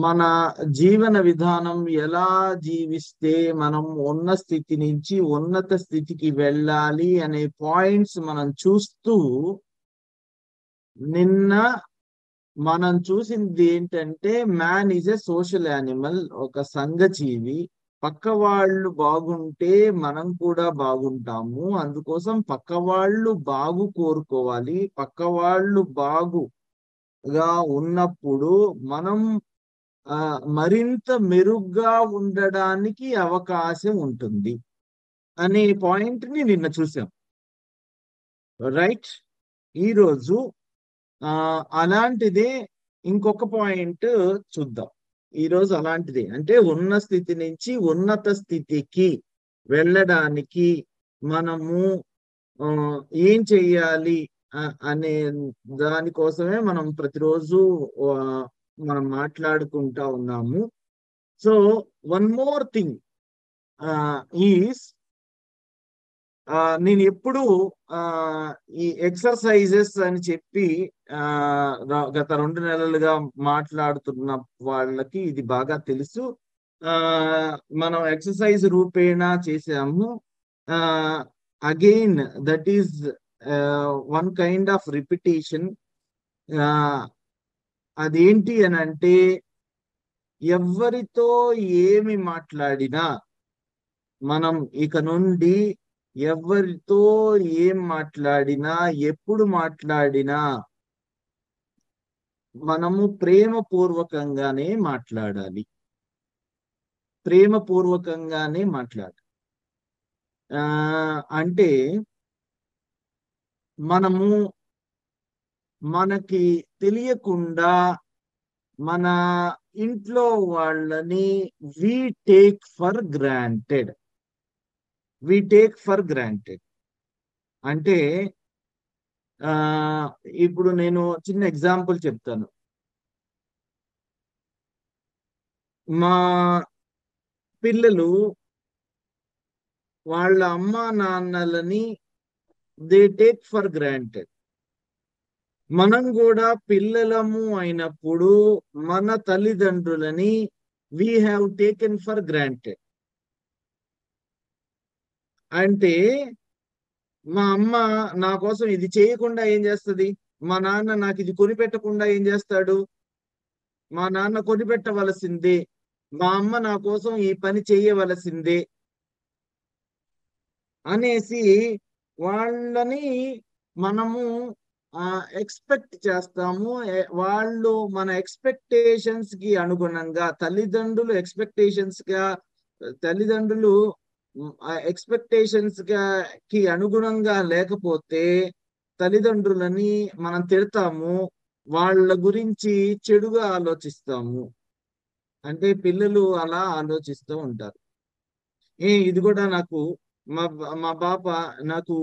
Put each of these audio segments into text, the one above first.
మన జీవన విధానం ఎలా జీవిస్తే మనం ఉన్న స్థితి నుంచి ఉన్నత స్థితికి వెళ్ళాలి అనే పాయింట్స్ మనం చూస్తూ నిన్న మనం చూసింది ఏంటంటే man is a social animal, ఒక సంఘజీవి. పక్క వాళ్ళు బాగుంటే మనం కూడా బాగుంటాము. అందుకోసం పక్క వాళ్ళు బాగు కోరుకోవాలి. పక్క వాళ్ళు బాగుగా ఉన్నప్పుడు మనం మరింత మెరుగ్గా ఉండడానికి అవకాశం ఉంటుంది అనే పాయింట్ ని నిన్న చూసాం, రైట్? ఈరోజు అలాంటిదే ఇంకొక పాయింట్ చూద్దాం. ఈరోజు అలాంటిదే, అంటే ఉన్న స్థితి నుంచి ఉన్నత స్థితికి వెళ్ళడానికి మనము ఏం చెయ్యాలి అనే దానికోసమే మనం ప్రతిరోజు మనం మాట్లాడుకుంటా ఉన్నాము. So one more thing is, నేను ఎప్పుడు ఈ ఎక్సర్సైజెస్ అని చెప్పి గత 2 నెలలుగా మాట్లాడుతున్న వాళ్ళకి ఇది బాగా తెలుసు. మనం ఎక్సర్సైజ్ రూపేణా చేసాము. Again that is one kind of repetition. అదేంటి అని అంటే, ఎవరితో ఏమి మాట్లాడినా మనం ఇక నుండి ఎవరితో ఏం మాట్లాడినా ఎప్పుడు మాట్లాడినా మనము ప్రేమపూర్వకంగానే మాట్లాడాలి. ప్రేమపూర్వకంగానే మాట్లాడాలి. అంటే మనము మనకి తెలియకుండా మన ఇంట్లో వాళ్ళని వి టేక్ ఫర్ గ్రాంటెడ్. అంటే ఇప్పుడు నేను చిన్న ఎగ్జాంపుల్ చెప్తాను. మా పిల్లలు వాళ్ళ అమ్మా నాన్నలని దే టేక్ ఫర్ గ్రాంటెడ్. మనం కూడా పిల్లలము అయినప్పుడు మన తల్లిదండ్రులని we have taken for granted. అంటే మా అమ్మ నా కోసం ఇది చేయకుండా ఏం చేస్తుంది, మా నాన్న నాకు ఇది కొనిపెట్టకుండా ఏం చేస్తాడు, మా నాన్న కొనిపెట్టవలసిందే, మా అమ్మ నా కోసం ఈ పని చేయవలసిందే అనేసి వాళ్ళని మనము ఎక్స్పెక్ట్ చేస్తాము. వాళ్ళు మన ఎక్స్పెక్టేషన్స్ కి అనుగుణంగా తల్లిదండ్రులు ఎక్స్పెక్టేషన్స్ కి అనుగుణంగా లేకపోతే తల్లిదండ్రులని మనం తిడతాము, వాళ్ళ గురించి చెడుగా ఆలోచిస్తాము. అంటే పిల్లలు అలా ఆలోచిస్తూ ఉంటారు. ఇది కూడా నాకు మా మా పాప నాకు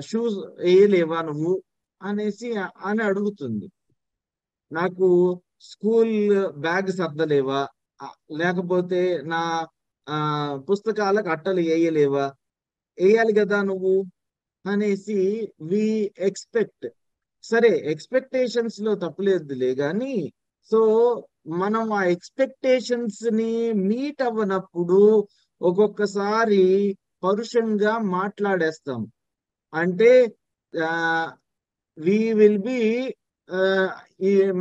షూస్ వేయలేవా నువ్వు అనేసి అని అడుగుతుంది. నాకు స్కూల్ బ్యాగ్ సర్దలేవా, లేకపోతే నా పుస్తకాలకు అట్టలు వేయలేవా, వేయాలి కదా నువ్వు అనేసి వి ఎక్స్పెక్ట్. సరే, ఎక్స్పెక్టేషన్స్ లో తప్పులేదులే కానీ, సో మనం ఆ ఎక్స్పెక్టేషన్స్ ని మీట్ అవ్వనప్పుడు ఒక్కొక్కసారి పరుషంగా మాట్లాడేస్తాం. అంటే వి విల్ బి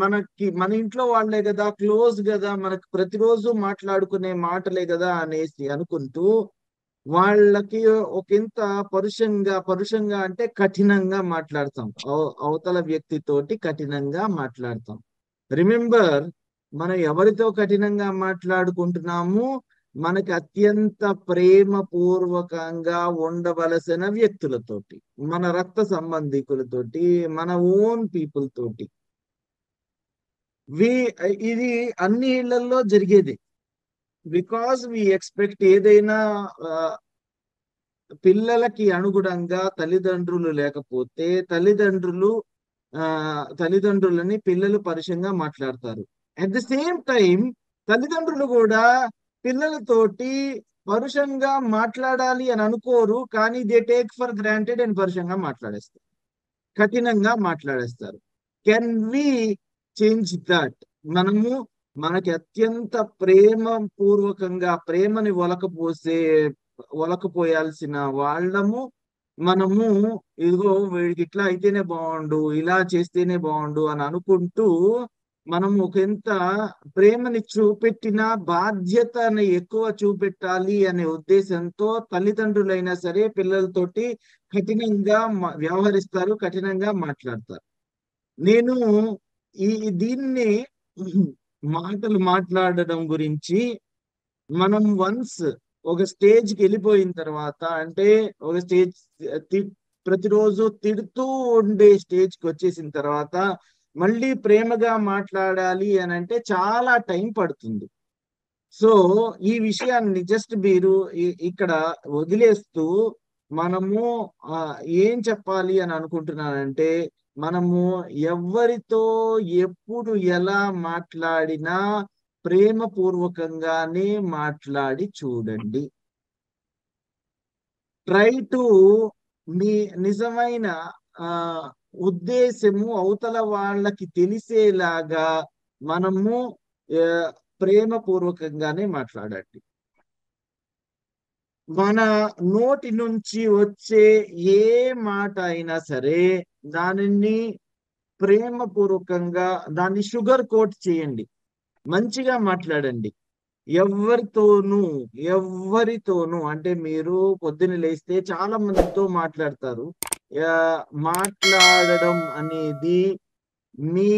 మన ఇంట్లో వాళ్ళే కదా, క్లోజ్ కదా, మనకి ప్రతిరోజు మాట్లాడుకునే మాటలే కదా అనేసి అనుకుంటూ వాళ్ళకి ఒకంత పరుషంగా అంటే కఠినంగా మాట్లాడతాం. అవతల వ్యక్తితోటి కఠినంగా మాట్లాడతాం. రిమెంబర్, మనం ఎవరితో కఠినంగా మాట్లాడుకుంటున్నాము, మనకి అత్యంత ప్రేమపూర్వకంగా ఉండవలసిన వ్యక్తులతోటి, మన రక్త సంబంధికులతోటి, మన ఓన్ పీపుల్ తోటి. ఇది అన్ని ఇళ్లలో జరిగేది. బికాజ్ వి ఎక్స్పెక్ట్ ఏదైనా పిల్లలకి అనుగుణంగా తల్లిదండ్రులు లేకపోతే తల్లిదండ్రులని పిల్లలు పరుషంగా మాట్లాడతారు. అట్ ది సేమ్ టైం తల్లిదండ్రులు కూడా పిల్లలతోటి పరుషంగా మాట్లాడాలి అని అనుకోరు, కానీ దే టేక్ ఫర్ గ్రాంటెడ్ అని పరుషంగా మాట్లాడేస్తారు, కఠినంగా మాట్లాడేస్తారు. Can we change that? మనము మనకి అత్యంత ప్రేమ పూర్వకంగా ప్రేమని ఒలకపోయాల్సిన వాళ్ళము మనము. ఇదిగో వీడికి ఇట్లా అయితేనే బాగుండు, ఇలా చేస్తేనే బాగుండు అని అనుకుంటూ మనం ఒకంత ప్రేమని చూపెట్టిన బాధ్యతని ఎక్కువ చూపెట్టాలి అనే ఉద్దేశంతో తల్లిదండ్రులైనా సరే పిల్లలతోటి కఠినంగా వ్యవహరిస్తారు, కఠినంగా మాట్లాడతారు. నేను ఈ దీన్ని మాటలు మాట్లాడడం గురించి మనం వన్స్ ఒక స్టేజ్కి వెళ్ళిపోయిన తర్వాత, అంటే ఒక స్టేజ్ ప్రతిరోజు తిడుతూ ఉండే స్టేజ్కి వచ్చేసిన తర్వాత మళ్ళీ ప్రేమగా మాట్లాడాలి అని అంటే చాలా టైం పడుతుంది. సో ఈ విషయాన్ని జస్ట్ మీరు ఇక్కడ వదిలేస్తూ మనము ఏం చెప్పాలి అని అనుకుంటున్నానంటే, మనము ఎవరితో ఎప్పుడు ఎలా మాట్లాడినా ప్రేమపూర్వకంగానే మాట్లాడి చూడండి. ట్రై టు మీ నిజమైన ఆ ఉద్దేశము అవతల వాళ్ళకి తెలిసేలాగా మనము ప్రేమపూర్వకంగానే మాట్లాడండి. మన నోటి నుంచి వచ్చే ఏ మాట అయినా సరే దానిని ప్రేమపూర్వకంగా దాన్ని షుగర్ కోట్ చేయండి, మంచిగా మాట్లాడండి. ఎవరితోనూ అంటే మీరు పొద్దున్న లేస్తే చాలా మందితో మాట్లాడతారు. మాట్లాడడం అనేది మీ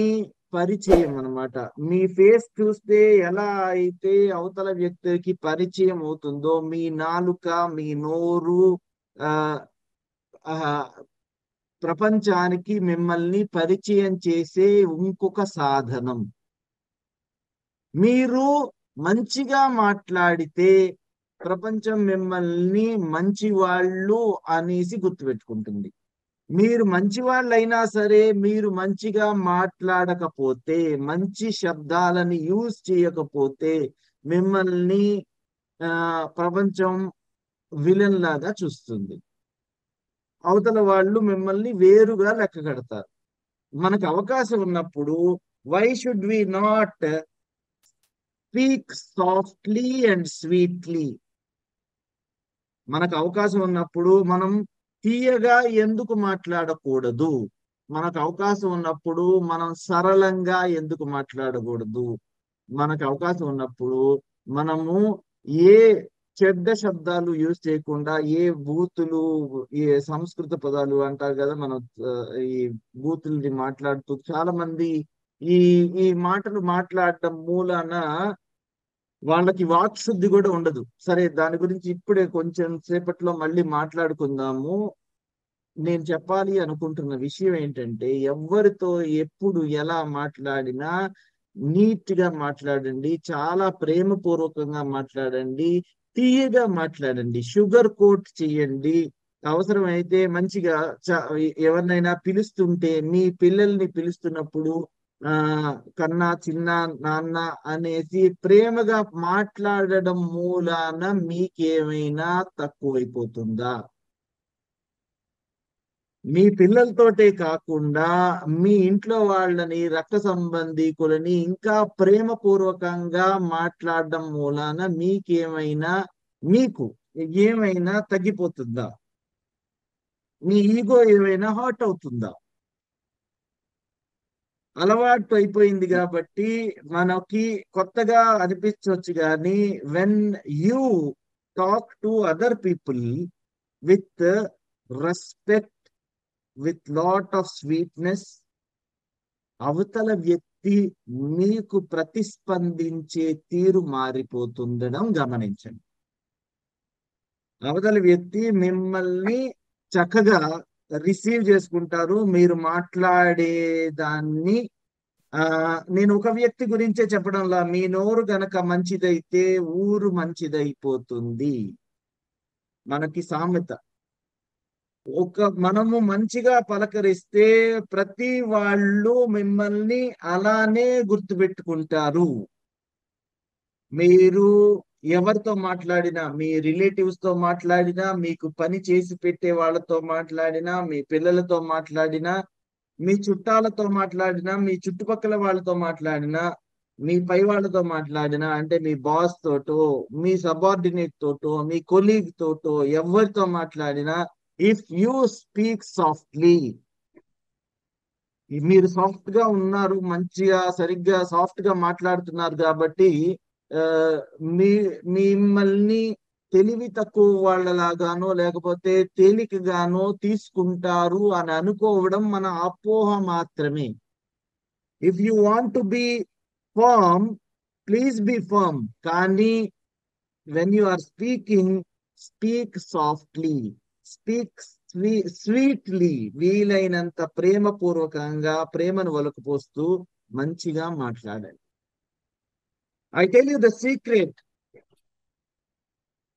పరిచయం అన్నమాట. మీ ఫేస్ చూస్తే ఎలా అయితే అవతల వ్యక్తికి పరిచయం అవుతుందో, మీ నాలుక, మీ నోరు ఆ ప్రపంచానికి మిమ్మల్ని పరిచయం చేసే ఇంకొక సాధనం. మీరు మంచిగా మాట్లాడితే ప్రపంచం మిమ్మల్ని మంచి వాళ్ళు అనేసి గుర్తుపెట్టుకుంటుంది. మీరు మంచి వాళ్ళైనా సరే మీరు మంచిగా మాట్లాడకపోతే, మంచి శబ్దాలని యూజ్ చేయకపోతే మిమ్మల్ని ప్రపంచం విలన్ లాగా చూస్తుంది. అవతల వాళ్ళు మిమ్మల్ని వేరుగా లెక్క కడతారు. మనకు అవకాశం ఉన్నప్పుడు why should we not speak softly and sweetly? మనకు అవకాశం ఉన్నప్పుడు మనం తీయగా ఎందుకు మాట్లాడకూడదు? మనకు అవకాశం ఉన్నప్పుడు మనం సరళంగా ఎందుకు మాట్లాడకూడదు? మనకు అవకాశం ఉన్నప్పుడు మనము ఏ చెడ్డ శబ్దాలు యూజ్ చేయకుండా, ఏ బూతులు, ఏ సంస్కృత పదాలు అంటారు కదా, మనం ఈ బూతుల్ని మాట్లాడుతూ చాలా మంది ఈ ఈ మాటలు మాట్లాడటం మూలాన వాళ్ళకి వాక్ శుద్ధి కూడా ఉండదు. సరే, దాని గురించి ఇప్పుడే కొంచెం సేపట్లో మళ్ళీ మాట్లాడుకుందాము. నేను చెప్పాలి అనుకుంటున్న విషయం ఏంటంటే, ఎవరితో ఎప్పుడు ఎలా మాట్లాడినా నీట్ గా మాట్లాడండి, చాలా ప్రేమపూర్వకంగా మాట్లాడండి, తీయగా మాట్లాడండి, షుగర్ కోట్ చేయండి. అవసరమైతే మంచిగా ఎవరినైనా పిలుస్తుంటే, మీ పిల్లల్ని పిలుస్తున్నప్పుడు కన్నా, చిన్న, నాన్న అనేసి ప్రేమగా మాట్లాడడం మూలాన మీకేమైనా తక్కువైపోతుందా? మీ పిల్లలతోటే కాకుండా మీ ఇంట్లో వాళ్ళని, రక్త సంబంధీకులని ఇంకా ప్రేమపూర్వకంగా మాట్లాడడం మూలాన మీకు ఏమైనా తగ్గిపోతుందా? మీ ఈగో ఏమైనా హర్ట్ అవుతుందా? అలవాటు అయిపోయింది కాబట్టి మనకి కొత్తగా అనిపించవచ్చు, కానీ when you talk to other people with respect, with lot of sweetness, అవతల వ్యక్తి మీకు ప్రతిస్పందించే తీరు మారిపోతుండడం గమనించండి. అవతల వ్యక్తి మిమ్మల్ని చక్కగా రిసీవ్ చేసుకుంటారు. మీరు మాట్లాడే దాన్ని నేను ఒక వ్యక్తి గురించే చెప్పడంలా, మీ నోరు గనక మంచిదైతే ఊరు మంచిదైపోతుంది. మనకి సామెత. మనము మంచిగా పలకరిస్తే ప్రతి వాళ్ళు మిమ్మల్ని అలానే గుర్తుపెట్టుకుంటారు. మీరు ఎవరితో మాట్లాడినా, మీ రిలేటివ్స్ తో మాట్లాడినా, మీకు పని చేసి పెట్టే వాళ్ళతో మాట్లాడినా, మీ పిల్లలతో మాట్లాడినా, మీ చుట్టాలతో మాట్లాడినా, మీ చుట్టుపక్కల వాళ్ళతో మాట్లాడినా, మీ పై వాళ్ళతో మాట్లాడినా, అంటే మీ బాస్ తోటో, మీ సబార్డినేట్ తోటో, మీ కొలీగ్ తోటో, ఎవరితో మాట్లాడినా, ఇఫ్ యూ స్పీక్ సాఫ్ట్లీ, మీరు సాఫ్ట్ గా ఉన్నారు, మంచిగా సరిగ్గా సాఫ్ట్ గా మాట్లాడుతున్నారు కాబట్టి ఆ, మీ మిమ్మల్ని తెలివి తక్కువ వాళ్ళలాగానో లేకపోతే తేలికగానో తీసుకుంటారు అని అనుకోవడం మన అపోహ మాత్రమే. If you want to be firm, please be firm, కానీ when you are speaking, speak softly, speak sweetly, వీలైనంత ప్రేమపూర్వకంగా ప్రేమను ఒలకపోస్తూ మంచిగా మాట్లాడండి. I tell you the secret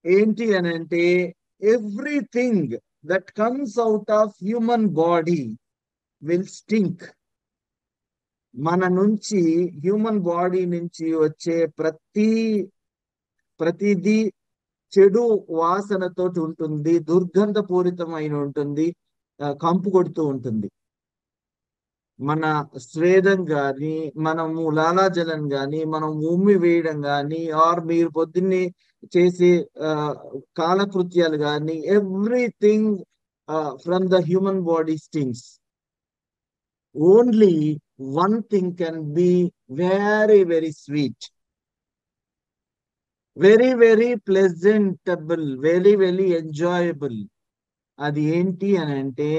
ఏంటి అని అంటే, everything that comes out of human body will stink. మన నుంచి, హ్యూమన్ బాడీ నుంచి వచ్చే ప్రతిదీ చెడు వాసనతో ఉంటుంది, దుర్గంధపూరితమైన ఉంటుంది, కంపు కొడుతూ ఉంటుంది. మన స్వేదం గాని, మనము లాలాజలం గాని, మనం ఉమ్మి వేయడం గాని, ఆర్ మీరు పొద్దున్నే చేసే ఆ, కాలకృత్యాలు గాని, everything from the human body stinks. Only one thing can be very very sweet, very very pleasantable, very very enjoyable. అది ఏంటి అని అంటే,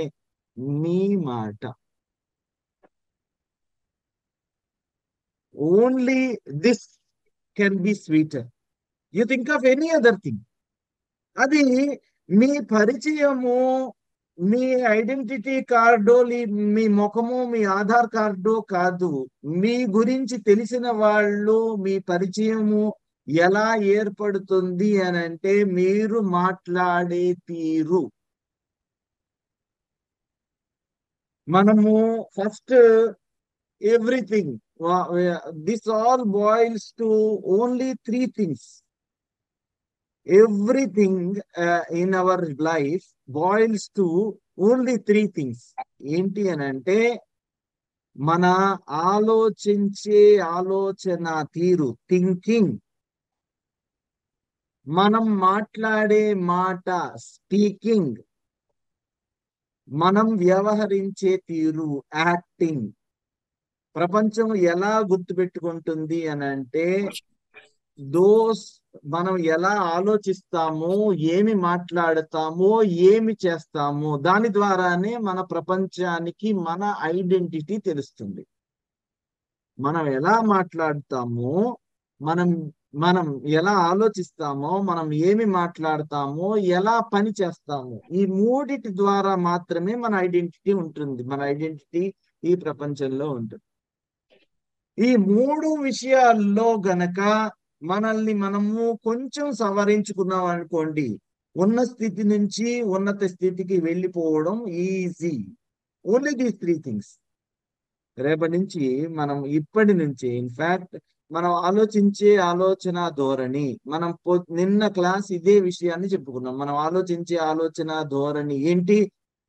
మీ మాట. Only this can be sweeter. You think of any other thing. అది మీ పరిచయము, మీ identity card, మీ ముఖము, మీ ఆధార్ కార్డు కాదు. మీ గురించి తెలిసిన వాళ్ళు, మీ పరిచయము ఎలా ఏర్పడుతుంది అని అంటే, మీరు మాట్లాడే తీరు. మనము first everything, this all boils to only three things. Everything in our life boils to only three things. ఏంటి అని అంటే, మన ఆలోచించే ఆలోచన తీరు, థింకింగ్, మనం మాట్లాడే మాట, స్పీకింగ్, మనం వ్యవహరించే తీరు, యాక్టింగ్. ప్రపంచం ఎలా గుర్తుపెట్టుకుంటుంది అని అంటే, దోస్ మనం ఎలా ఆలోచిస్తామో, ఏమి మాట్లాడతామో, ఏమి చేస్తామో, దాని ద్వారానే మన ప్రపంచానికి మన ఐడెంటిటీ తెలుస్తుంది. మనం ఎలా మాట్లాడతామో, మనం మనం ఎలా ఆలోచిస్తామో, మనం ఏమి మాట్లాడతామో, ఎలా పని చేస్తామో, ఈ మూడిటి ద్వారా మాత్రమే మన ఐడెంటిటీ ఉంటుంది. మన ఐడెంటిటీ ఈ ప్రపంచంలో ఉంటుంది. ఈ మూడు విషయాల్లో గనక మనల్ని మనము కొంచెం సవరించుకున్నాం అనుకోండి, ఉన్న స్థితి నుంచి ఉన్నత స్థితికి వెళ్ళిపోవడం easy. Only these three things. రేపటి నుంచి మనం, ఇప్పటి నుంచి ఇన్ఫాక్ట్, మనం ఆలోచించే ఆలోచన ధోరణి, మనం నిన్న క్లాస్ ఇదే విషయాన్ని చెప్పుకున్నాం. మనం ఆలోచించే ఆలోచన ధోరణి ఏంటి?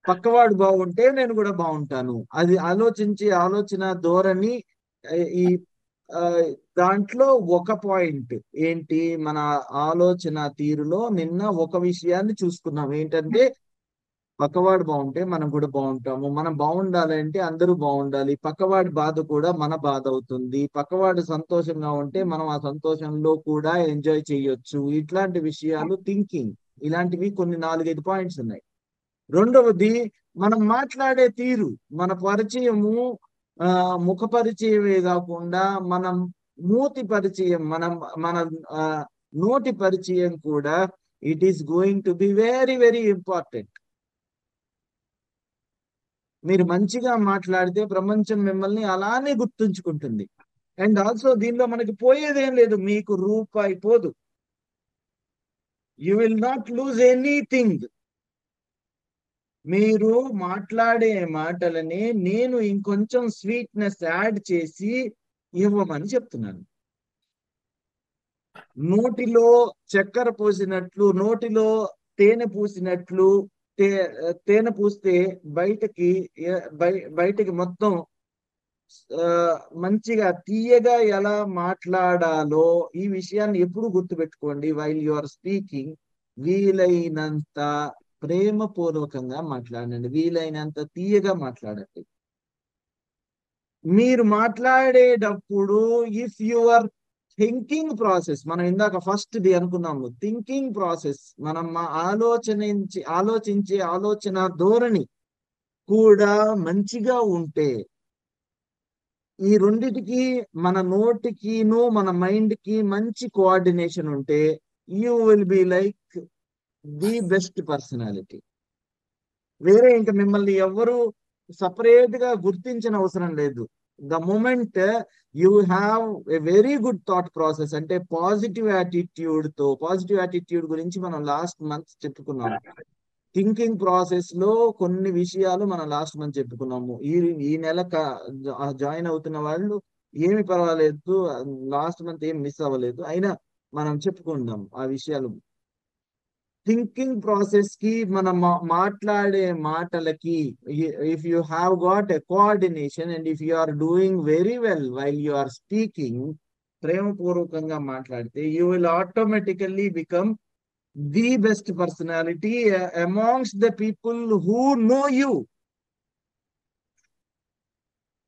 పక్కవాడు బాగుంటే నేను కూడా బాగుంటాను. అది ఆలోచించే ఆలోచన ధోరణి. ఈ ఆ, దాంట్లో ఒక పాయింట్ ఏంటి? మన ఆలోచన తీరులో నిన్న ఒక విషయాన్ని చూసుకున్నాం. ఏంటంటే, పక్కవాడు బాగుంటే మనం కూడా బాగుంటాము. మనం బాగుండాలంటే అందరూ బాగుండాలి. పక్కవాడి బాధ కూడా మన బాధ అవుతుంది. పక్కవాడు సంతోషంగా ఉంటే మనం ఆ సంతోషంలో కూడా ఎంజాయ్ చేయొచ్చు. ఇట్లాంటి విషయాలు, థింకింగ్, ఇలాంటివి కొన్ని 4-5 పాయింట్స్ ఉన్నాయి. రెండవది, మనం మాట్లాడే తీరు, మన పరిచయము ముఖ పరిచయమే కాకుండా మనం మూతి పరిచయం, మన ఆ, నోటి పరిచయం కూడా, it is going to be very very important. మీరు మంచిగా మాట్లాడితే ప్రపంచం మిమ్మల్ని అలానే గుర్తుంచుకుంటుంది. అండ్ ఆల్సో దీనిలో మనకి పోయేదేం లేదు, మీకు రూపాయి పోదు. You will not lose anything. మీరు మాట్లాడే మాటలని నేను ఇంకొంచెం స్వీట్నెస్ యాడ్ చేసి ఇవ్వమని చెప్తున్నాను. నోటిలో చక్కెర పోసినట్లు, నోటిలో తేనె పూసినట్లు, తేనె పూస్తే బయటకి బయటకి మొత్తం ఆ, మంచిగా తీయగా ఎలా మాట్లాడాలో ఈ విషయాన్ని ఎప్పుడు గుర్తుపెట్టుకోండి. వైల్ యు ఆర్ స్పీకింగ్, వీలైనంత ప్రేమపూర్వకంగా మాట్లాడండి, వీలైనంత తీయగా మాట్లాడండి. మీరు మాట్లాడేటప్పుడు ఇఫ్ యువర్ థింకింగ్ ప్రాసెస్, మనం ఇందాక ఫస్ట్ ది అనుకున్నాము, థింకింగ్ ప్రాసెస్, మనం ఆలోచించే ఆలోచన ధోరణి కూడా మంచిగా ఉంటే, ఈ రెండిటికి, మన నోటికిను మన మైండ్ కి మంచి కోఆర్డినేషన్ ఉంటే, you will be like the best personality. వేరే ఇంకా మిమ్మల్ని ఎవరు సపరేట్ గా గుర్తించిన అవసరం లేదు. The moment you have a very good thought process, అంటే పాజిటివ్ యాటిట్యూడ్ గురించి మనం లాస్ట్ మంత్ చెప్పుకున్నాము. థింకింగ్ ప్రాసెస్ లో కొన్ని విషయాలు మనం లాస్ట్ మంత్ చెప్పుకున్నాము. ఈ నెల జాయిన్ అవుతున్న వాళ్ళు ఏమి పర్వాలేదు, లాస్ట్ మంత్ ఏం మిస్ అవ్వలేదు, అయినా మనం చెప్పుకుందాం ఆ విషయాలు. థింకింగ్ ప్రాసెస్ కి, మనం మాట్లాడే మాటలకి, if you have got a coordination and if you are doing very well while you are speaking, ప్రేమపూర్వకంగా మాట్లాడితే, you will automatically become the best personality amongst the people who know you.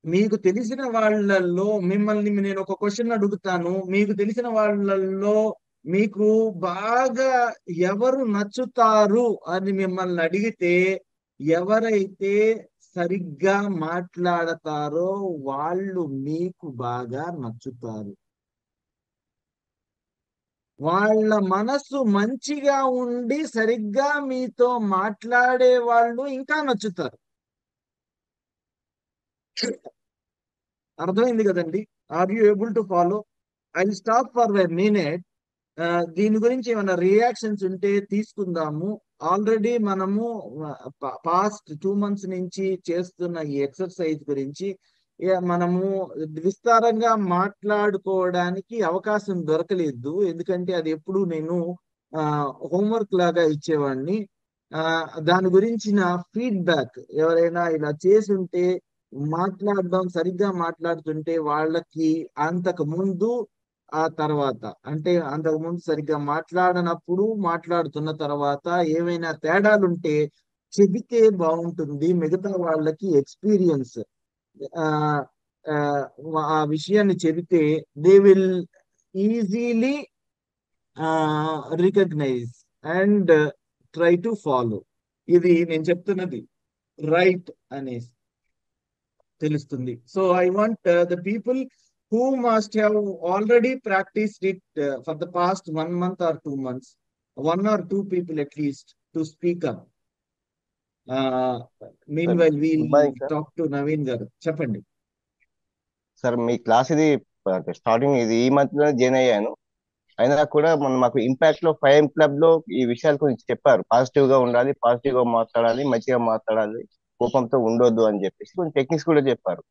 మీకు తెలిసిన వాళ్ళల్లో, మిమ్మల్ని నేను ఒక క్వశ్చన్ అడుగుతాను, మీకు తెలిసిన వాళ్ళల్లో మీకు బాగా ఎవరు నచ్చుతారు అని మిమ్మల్ని అడిగితే, ఎవరైతే సరిగ్గా మాట్లాడతారో వాళ్ళు మీకు బాగా నచ్చుతారు. వాళ్ళ మనసు మంచిగా ఉండి సరిగ్గా మీతో మాట్లాడే వాళ్ళు ఇంకా నచ్చుతారు. అర్థమైంది కదండి? Are you able to follow? I stop for a minute. దీని గురించి ఏమైనా రియాక్షన్స్ ఉంటే తీసుకుందాము. ఆల్రెడీ మనము పాస్ట్ 2 months నుంచి చేస్తున్న ఈ ఎక్సర్సైజ్ గురించి మనము విస్తారంగా మాట్లాడుకోవడానికి అవకాశం దొరకలేదు, ఎందుకంటే అది ఎప్పుడు నేను హోంవర్క్ లాగా ఇచ్చేవాడిని. ఆ, దాని గురించిన ఫీడ్బ్యాక్ ఎవరైనా ఇలా చేసి ఉంటే, మాట్లాడడం సరిగ్గా మాట్లాడుతుంటే వాళ్ళకి, అంతకు ముందు ఆ తర్వాత, అంటే అంతకు ముందు సరిగ్గా మాట్లాడనప్పుడు మాట్లాడుతున్న తర్వాత ఏమైనా తేడాలుంటే చెబితే బాగుంటుంది, మిగతా వాళ్ళకి ఎక్స్పీరియన్స్ ఆ ఆ ఆ విషయాన్ని చెబితే they will easily recognise and try to follow. ఇది నేను చెప్తున్నది రైట్ అనేసి తెలుస్తుంది. So I want the people who must have already practised it for the past 1 month or 2 months, 1 or 2 people at least to speak up. Sir Meanwhile, we'll good morning sir. talk to Naveen garu. చెప్పండి. Sir మీ class ఇది starting ఇది ఈ month లో join అయ్యాను. అయినా కూడా మాకు impact లో 5M క్లబ్ లో ఈ విషయాల గురించి చెప్పారు. పాజిటివ్ గా ఉండాలి, పాజిటివ్ గా మాట్లాడాలి, మంచిగా మాట్లాడాలి, కోపంతో ఉండొద్దు అని చెప్పేసి కొన్ని టెక్నిక్స్ కూడా చెప్పారు.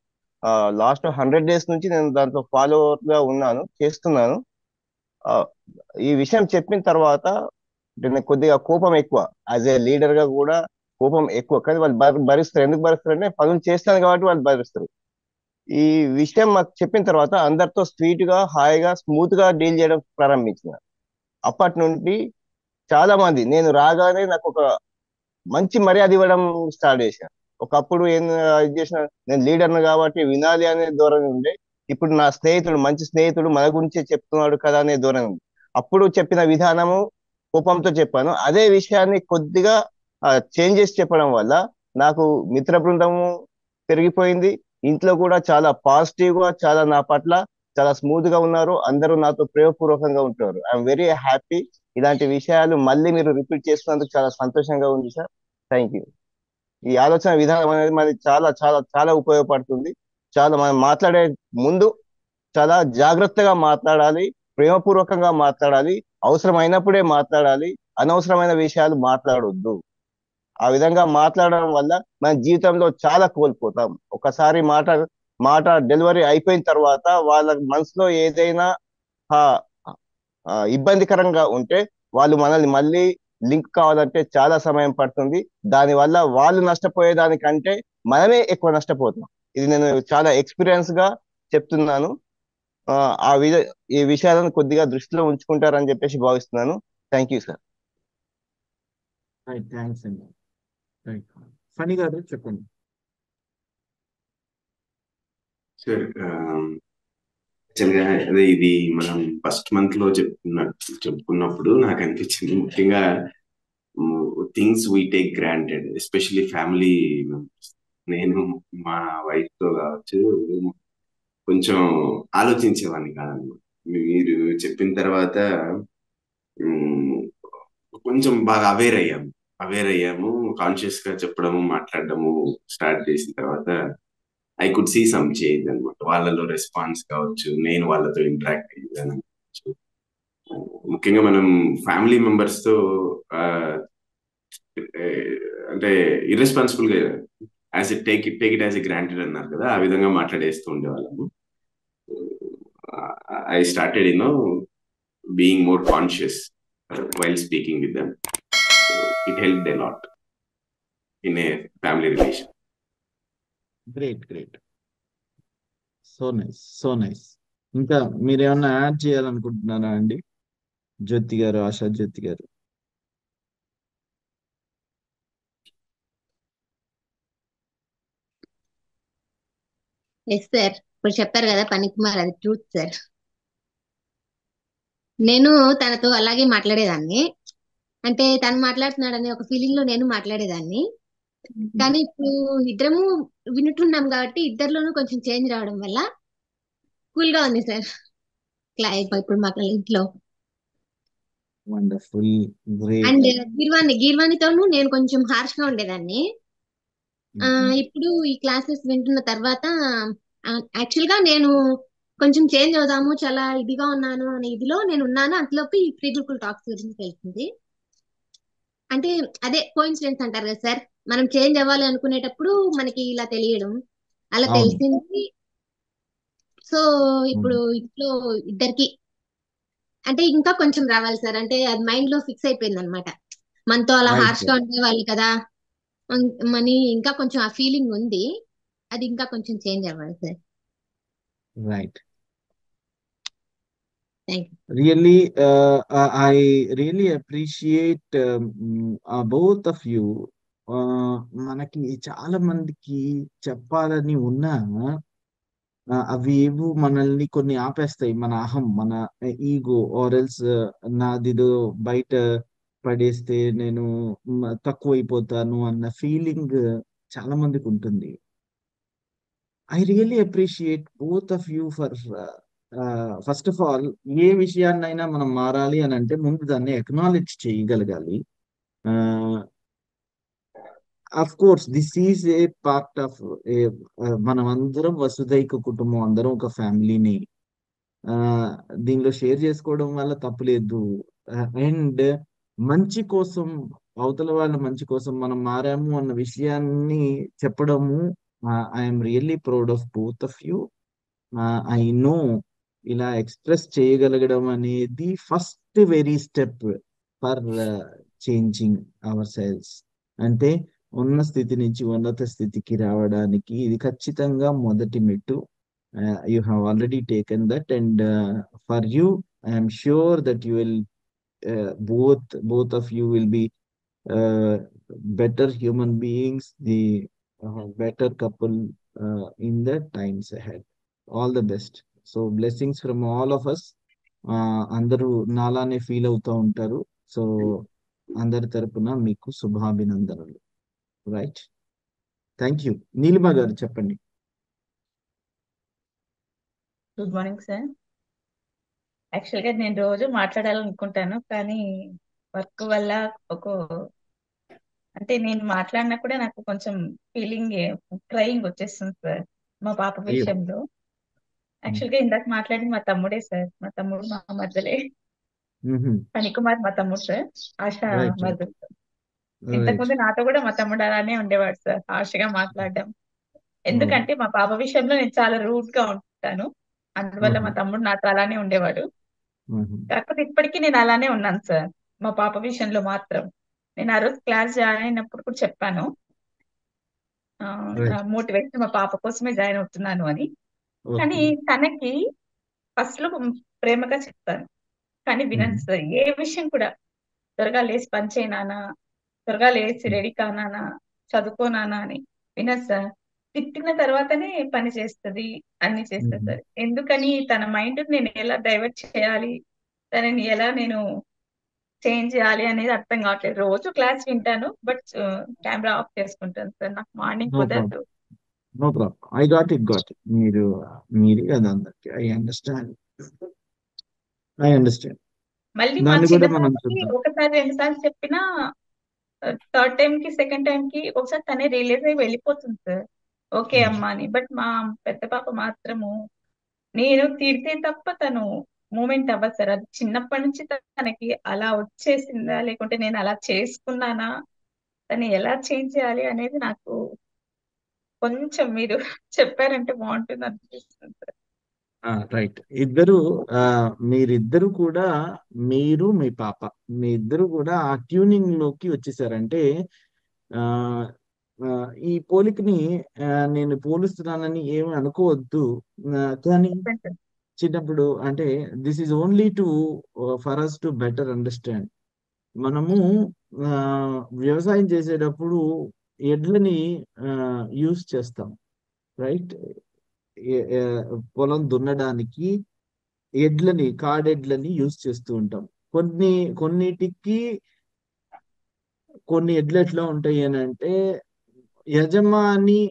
లాస్ట్ 100 days నుంచి నేను దాంట్లో ఫాలో గా ఉన్నాను, చేస్తున్నాను. ఆ, ఈ విషయం చెప్పిన తర్వాత నాకు కొద్దిగా కోపం ఎక్కువ. యాజ్ ఏ లీడర్ గా కూడా కోపం ఎక్కువ, కానీ వాళ్ళు భరిస్తారు. ఎందుకు భరిస్తారు అంటే పనులు చేస్తాను కాబట్టి వాళ్ళు భరిస్తారు. ఈ విషయం మాకు చెప్పిన తర్వాత అందరితో స్వీట్ గా, హాయిగా, స్మూత్ గా డీల్ చేయడం ప్రారంభించిన. అప్పటి నుండి చాలా మంది నేను రాగానే నాకు ఒక మంచి మర్యాద ఇవ్వడం స్టార్ట్ చేశాను. ఒకప్పుడు ఏం ఇది చేసిన, నేను లీడర్ను కాబట్టి వినాలి అనే ధోరణి ఉండే. ఇప్పుడు నా స్నేహితుడు, మంచి స్నేహితుడు మన గురించే చెప్తున్నాడు కదా అనే ధోరణి ఉంది. అప్పుడు చెప్పిన విధానము కోపంతో చెప్పాను. అదే విషయాన్ని కొద్దిగా చేంజెస్ చెప్పడం వల్ల నాకు మిత్ర బృందము పెరిగిపోయింది. ఇంట్లో కూడా చాలా పాజిటివ్ గా, చాలా నా పట్ల చాలా స్మూత్ గా ఉన్నారు. అందరూ నాతో ప్రేమపూర్వకంగా ఉంటారు. I'm very happy. ఇలాంటి విషయాలు మళ్ళీ మీరు రిపీట్ చేస్తున్నందుకు చాలా సంతోషంగా ఉంది సార్. Thank you. ఈ ఆలోచన విధానం అనేది మనకి చాలా చాలా చాలా ఉపయోగపడుతుంది. చాలా మనం మాట్లాడే ముందు చాలా జాగ్రత్తగా మాట్లాడాలి, ప్రేమపూర్వకంగా మాట్లాడాలి, అవసరమైనప్పుడే మాట్లాడాలి, అనవసరమైన విషయాలు మాట్లాడొద్దు. ఆ విధంగా మాట్లాడడం వల్ల మన జీవితంలో చాలా కోల్పోతాం. ఒకసారి మాట మాట డెలివరీ అయిపోయిన తర్వాత వాళ్ళ మనసులో ఏదైనా ఆ, ఇబ్బందికరంగా ఉంటే వాళ్ళు మనల్ని మళ్ళీ లింక్ కావాలంటే చాలా సమయం పడుతుంది. దానివల్ల వాళ్ళు నష్టపోయేదానికంటే మనమే ఎక్కువ నష్టపోతాం. ఇది నేను చాలా ఎక్స్పీరియన్స్ గా చెప్తున్నాను. ఆ, ఆ విధ ఈ విషయాలను కొద్దిగా దృష్టిలో ఉంచుకుంటారని చెప్పేసి భావిస్తున్నాను. Thank you sir. Right, thanks అండి. రైట్, ఫణి గారు చెప్పండి. సార్ యాక్చువల్గా అదే ఇది మనం ఫస్ట్ మంత్ లో చెప్పుకున్నప్పుడు నాకు అనిపించింది ముఖ్యంగా things we take granted, especially family members. నేను మా వైఫ్ తో కావచ్చు కొంచెం ఆలోచించేవాడిని కాదన్నమాట. మీరు చెప్పిన తర్వాత మ్, కొంచెం బాగా అవేర్ అయ్యాము. కాన్షియస్ గా చెప్పడము మాట్లాడడము స్టార్ట్ చేసిన తర్వాత I could see some change అనమాట. వాళ్ళలో రెస్పాన్స్ కావచ్చు, నేను వాళ్ళతో ఇంటరాక్ట్ అయ్యేదాన్ని కావచ్చు. ముఖ్యంగా మనం ఫ్యామిలీ మెంబర్స్ తో ఆ, ఏ, అంటే ఇర్రెస్పాన్సిబుల్ గా take it as a granted అన్నారు కదా, ఆ విధంగా మాట్లాడేస్తూ ఉండేవాళ్ళము. I started being more conscious while speaking with them. It helped a lot in a family relation. Great, great, so nice, so nice. ఇంకా మీరేమన్నా యాడ్ చేయాలనుకుంటున్నారా అండి, జ్యోతి గారు, ఆశా జ్యోతి గారు? ఎస్ సార్, ఇప్పుడు చెప్పారు కదా పనికుమార్, అది ట్రూత్ సార్. నేను తనతో అలాగే మాట్లాడేదాన్ని. అంటే తను మాట్లాడుతున్నాడని ఒక ఫీలింగ్ లో నేను మాట్లాడేదాన్ని. కానీ ఇప్పుడు ఇద్దరము వింటున్నాం కాబట్టి ఇద్దరిలోనూ కొంచెం చేంజ్ రావడం వల్ల కూల్ గా ఉంది సార్. ఇప్పుడు మాకు ఇంట్లో. Wonderful, great. అండ్ గీర్వాణితోనూ నేను కొంచెం హార్ష్ గా ఉండేదాన్ని. ఇప్పుడు ఈ క్లాసెస్ వింటున్న తర్వాత యాక్చువల్ గా నేను కొంచెం చేంజ్ అవుదాము, చాలా ఇదిగా ఉన్నాను అనే ఇదిలో నేను ఉన్నాను. అంతలోపు ఈ ఫ్రీ గురుకుల్ టాక్స్ గురించి తెలిసింది. అంటే అదే కోఇన్సిడెన్స్ అంటారు కదా సార్, మనం చేంజ్ అవ్వాలి అనుకునేటప్పుడు మనకి ఇలా తెలియడం, అలా అవును. తెలిసింది. సో ఇప్పుడు ఇంట్లో ఇద్దరికి అంటే ఇంకా కొంచెం రావాలి సార్. అంటే అది మైండ్ లో ఫిక్స్ అయిపోయింది అనమాట. మనతో అలా రైట్ హార్ష్ గా ఉండేవాళ్ళు కదా మని, ఇంకా కొంచెం ఆ ఫీలింగ్ ఉంది. అది ఇంకా కొంచెం చేంజ్ అవ్వాలి sir. Right. Thank you. Really, I really appreciate both of you. మనకి చాలా మందికి చెప్పాలని ఉన్నా అవి ఏవో మనల్ని కొన్ని ఆపేస్తాయి. మన అహం, మన ఈగో, ఆర్ ఎల్స్ నాదిదో బయట పడేస్తే నేను తక్కువైపోతాను అన్న ఫీలింగ్ చాలా మందికి ఉంటుంది. I really appreciate both of you for first of all, ఏ విషయాన్నైనా మనం మారాలి అని అంటే ముందు దాన్ని ఎక్నాలెడ్జ్ చేయగలగాలి. Of course this is a part of మనం అందరం వసుదైక కుటుంబం, అందరం ఒక ఫ్యామిలీని దీనిలో షేర్ చేసుకోవడం వల్ల తప్పులేదు. అండ్ మంచి కోసం, అవతల వాళ్ళ మంచి కోసం మనం మారాము అన్న విషయాన్ని చెప్పడము, I'm really proud of both of you. I know ఇలా ఎక్స్ప్రెస్ చేయగలగడం అనేది first very step for changing hour cells. అంటే ఉన్న స్థితి నుంచి ఉన్నత స్థితికి రావడానికి ఇది ఖచ్చితంగా మొదటి మెట్టు. You have already taken that, and for you, I am sure that you will both of you will be uh, better human beings, the better couple in the times ahead. All the best. So blessings from all of us. అందరూ నాలానే feel అవుతూ ఉంటారు. So అందరి తరపున మీకు శుభాభినందనలు. Right, thank you. Neelima గారు చెప్పండి. Good morning sir. యాక్చువల్గా నేను రోజు మాట్లాడాలనుకుంటాను, కానీ వర్క్ వల్ల అంటే నేను మాట్లాడినా కూడా నాకు కొంచెం ఫీలింగ్ క్రైయింగ్ వచ్చేస్తుంది సార్ మా పాప అయ్యో. విషయంలో. యాక్చువల్గా ఇందాక మాట్లాడి మా తమ్ముడే సార్, మా తమ్ముడు మా మధ్యలే. పనికుమార్ మా తమ్ముడు సార్, ఆశ రైట్, రైట్, మధ్య. రైట్. ఇంతకుముందు నాతో కూడా మా తమ్ముడు అలానే ఉండేవాడు సార్, హార్ష్గా మాట్లాడడం. ఎందుకంటే మా పాప విషయంలో నేను చాలా రూడ్ గా ఉంటాను, అందువల్ల మా తమ్ముడు నాతో అలానే ఉండేవాడు. కాకపోతే ఇప్పటికీ నేను అలానే ఉన్నాను సార్ మా పాప విషయంలో మాత్రం. నేను ఆ రోజు క్లాస్ జాయిన్ అయినప్పుడు కూడా చెప్పాను, రైట్. మోటివేషన్ మా పాప కోసమే జాయిన్ అవుతున్నాను అని. కానీ ఓకే. తనకి ఫస్ట్ లో ప్రేమగా చెప్తాను, కానీ వినను సార్. ఏ విషయం కూడా త్వరగా లేచి పని చేయనానా, త్వరగా లేచి రెడీ కానానా, చదువుకోనానా అని వినదు సార్. తిట్టిన తర్వాతనే పని చేస్తుంది, అన్ని చేస్తుంది సార్. ఎందుకని తన మైండ్ నేను ఎలా డైవర్ట్ చేయాలి, తనని ఎలా నేను చేంజ్ చేయాలి అనేది అర్థం కావట్లేదు. రోజు క్లాస్ వింటాను, బట్ కెమెరా ఆఫ్ చేసుకుంటాను సార్. నాకు మార్నింగ్ నో ప్రాబ్లం, కుదరదు. No problem. I got it, మీరు మీరే కదా అందరికి. I understand, I understand. మళ్ళీ మా దాన్ని చిన్న కూడా మనం పాపకి చూద్దాం. ఒకసారి 2 సార్లు చెప్పినా థర్డ్ టైం కి సెకండ్ టైం కి ఒకసారి తనే రియలైజ్ అయ్యి వెళ్ళిపోతుంది సార్, ఓకే అమ్మా అని. బట్ మా పెద్ద పాప మాత్రము నేను తిడితే తప్ప తను మూమెంట్ అవ్వదు సార్. అది చిన్నప్పటి నుంచి తనకి అలా వచ్చేసిందా, లేకుంటే నేను అలా చేసుకున్నానా, తను ఎలా చేంజ్ చేయాలి అనేది నాకు కొంచెం మీరు చెప్పారంటే బాగుంటుంది అనిపిస్తుంది సార్. రైట్. మీరిద్దరు కూడా, మీరు మీ పాప, మీ ఇద్దరు కూడా ఆ ట్యూనింగ్ లోకి వచ్చేసారంటే ఆ ఆ, ఈ పోలికని నేను పోలుస్తున్నానని ఏమి అనుకోవద్దు. కానీ చెప్పండి సార్. చిన్నప్పుడు అంటే this is only to for us to better understand. మనము ఆ, వ్యవసాయం చేసేటప్పుడు ఎడ్లని యూస్ చేస్తాం, రైట్? పొలం దున్నడానికి కాడెడ్లని యూస్ చేస్తూ ఉంటాం. కొన్నిటికి కొన్ని ఎడ్లు ఎట్లా ఉంటాయి అని అంటే, యజమాని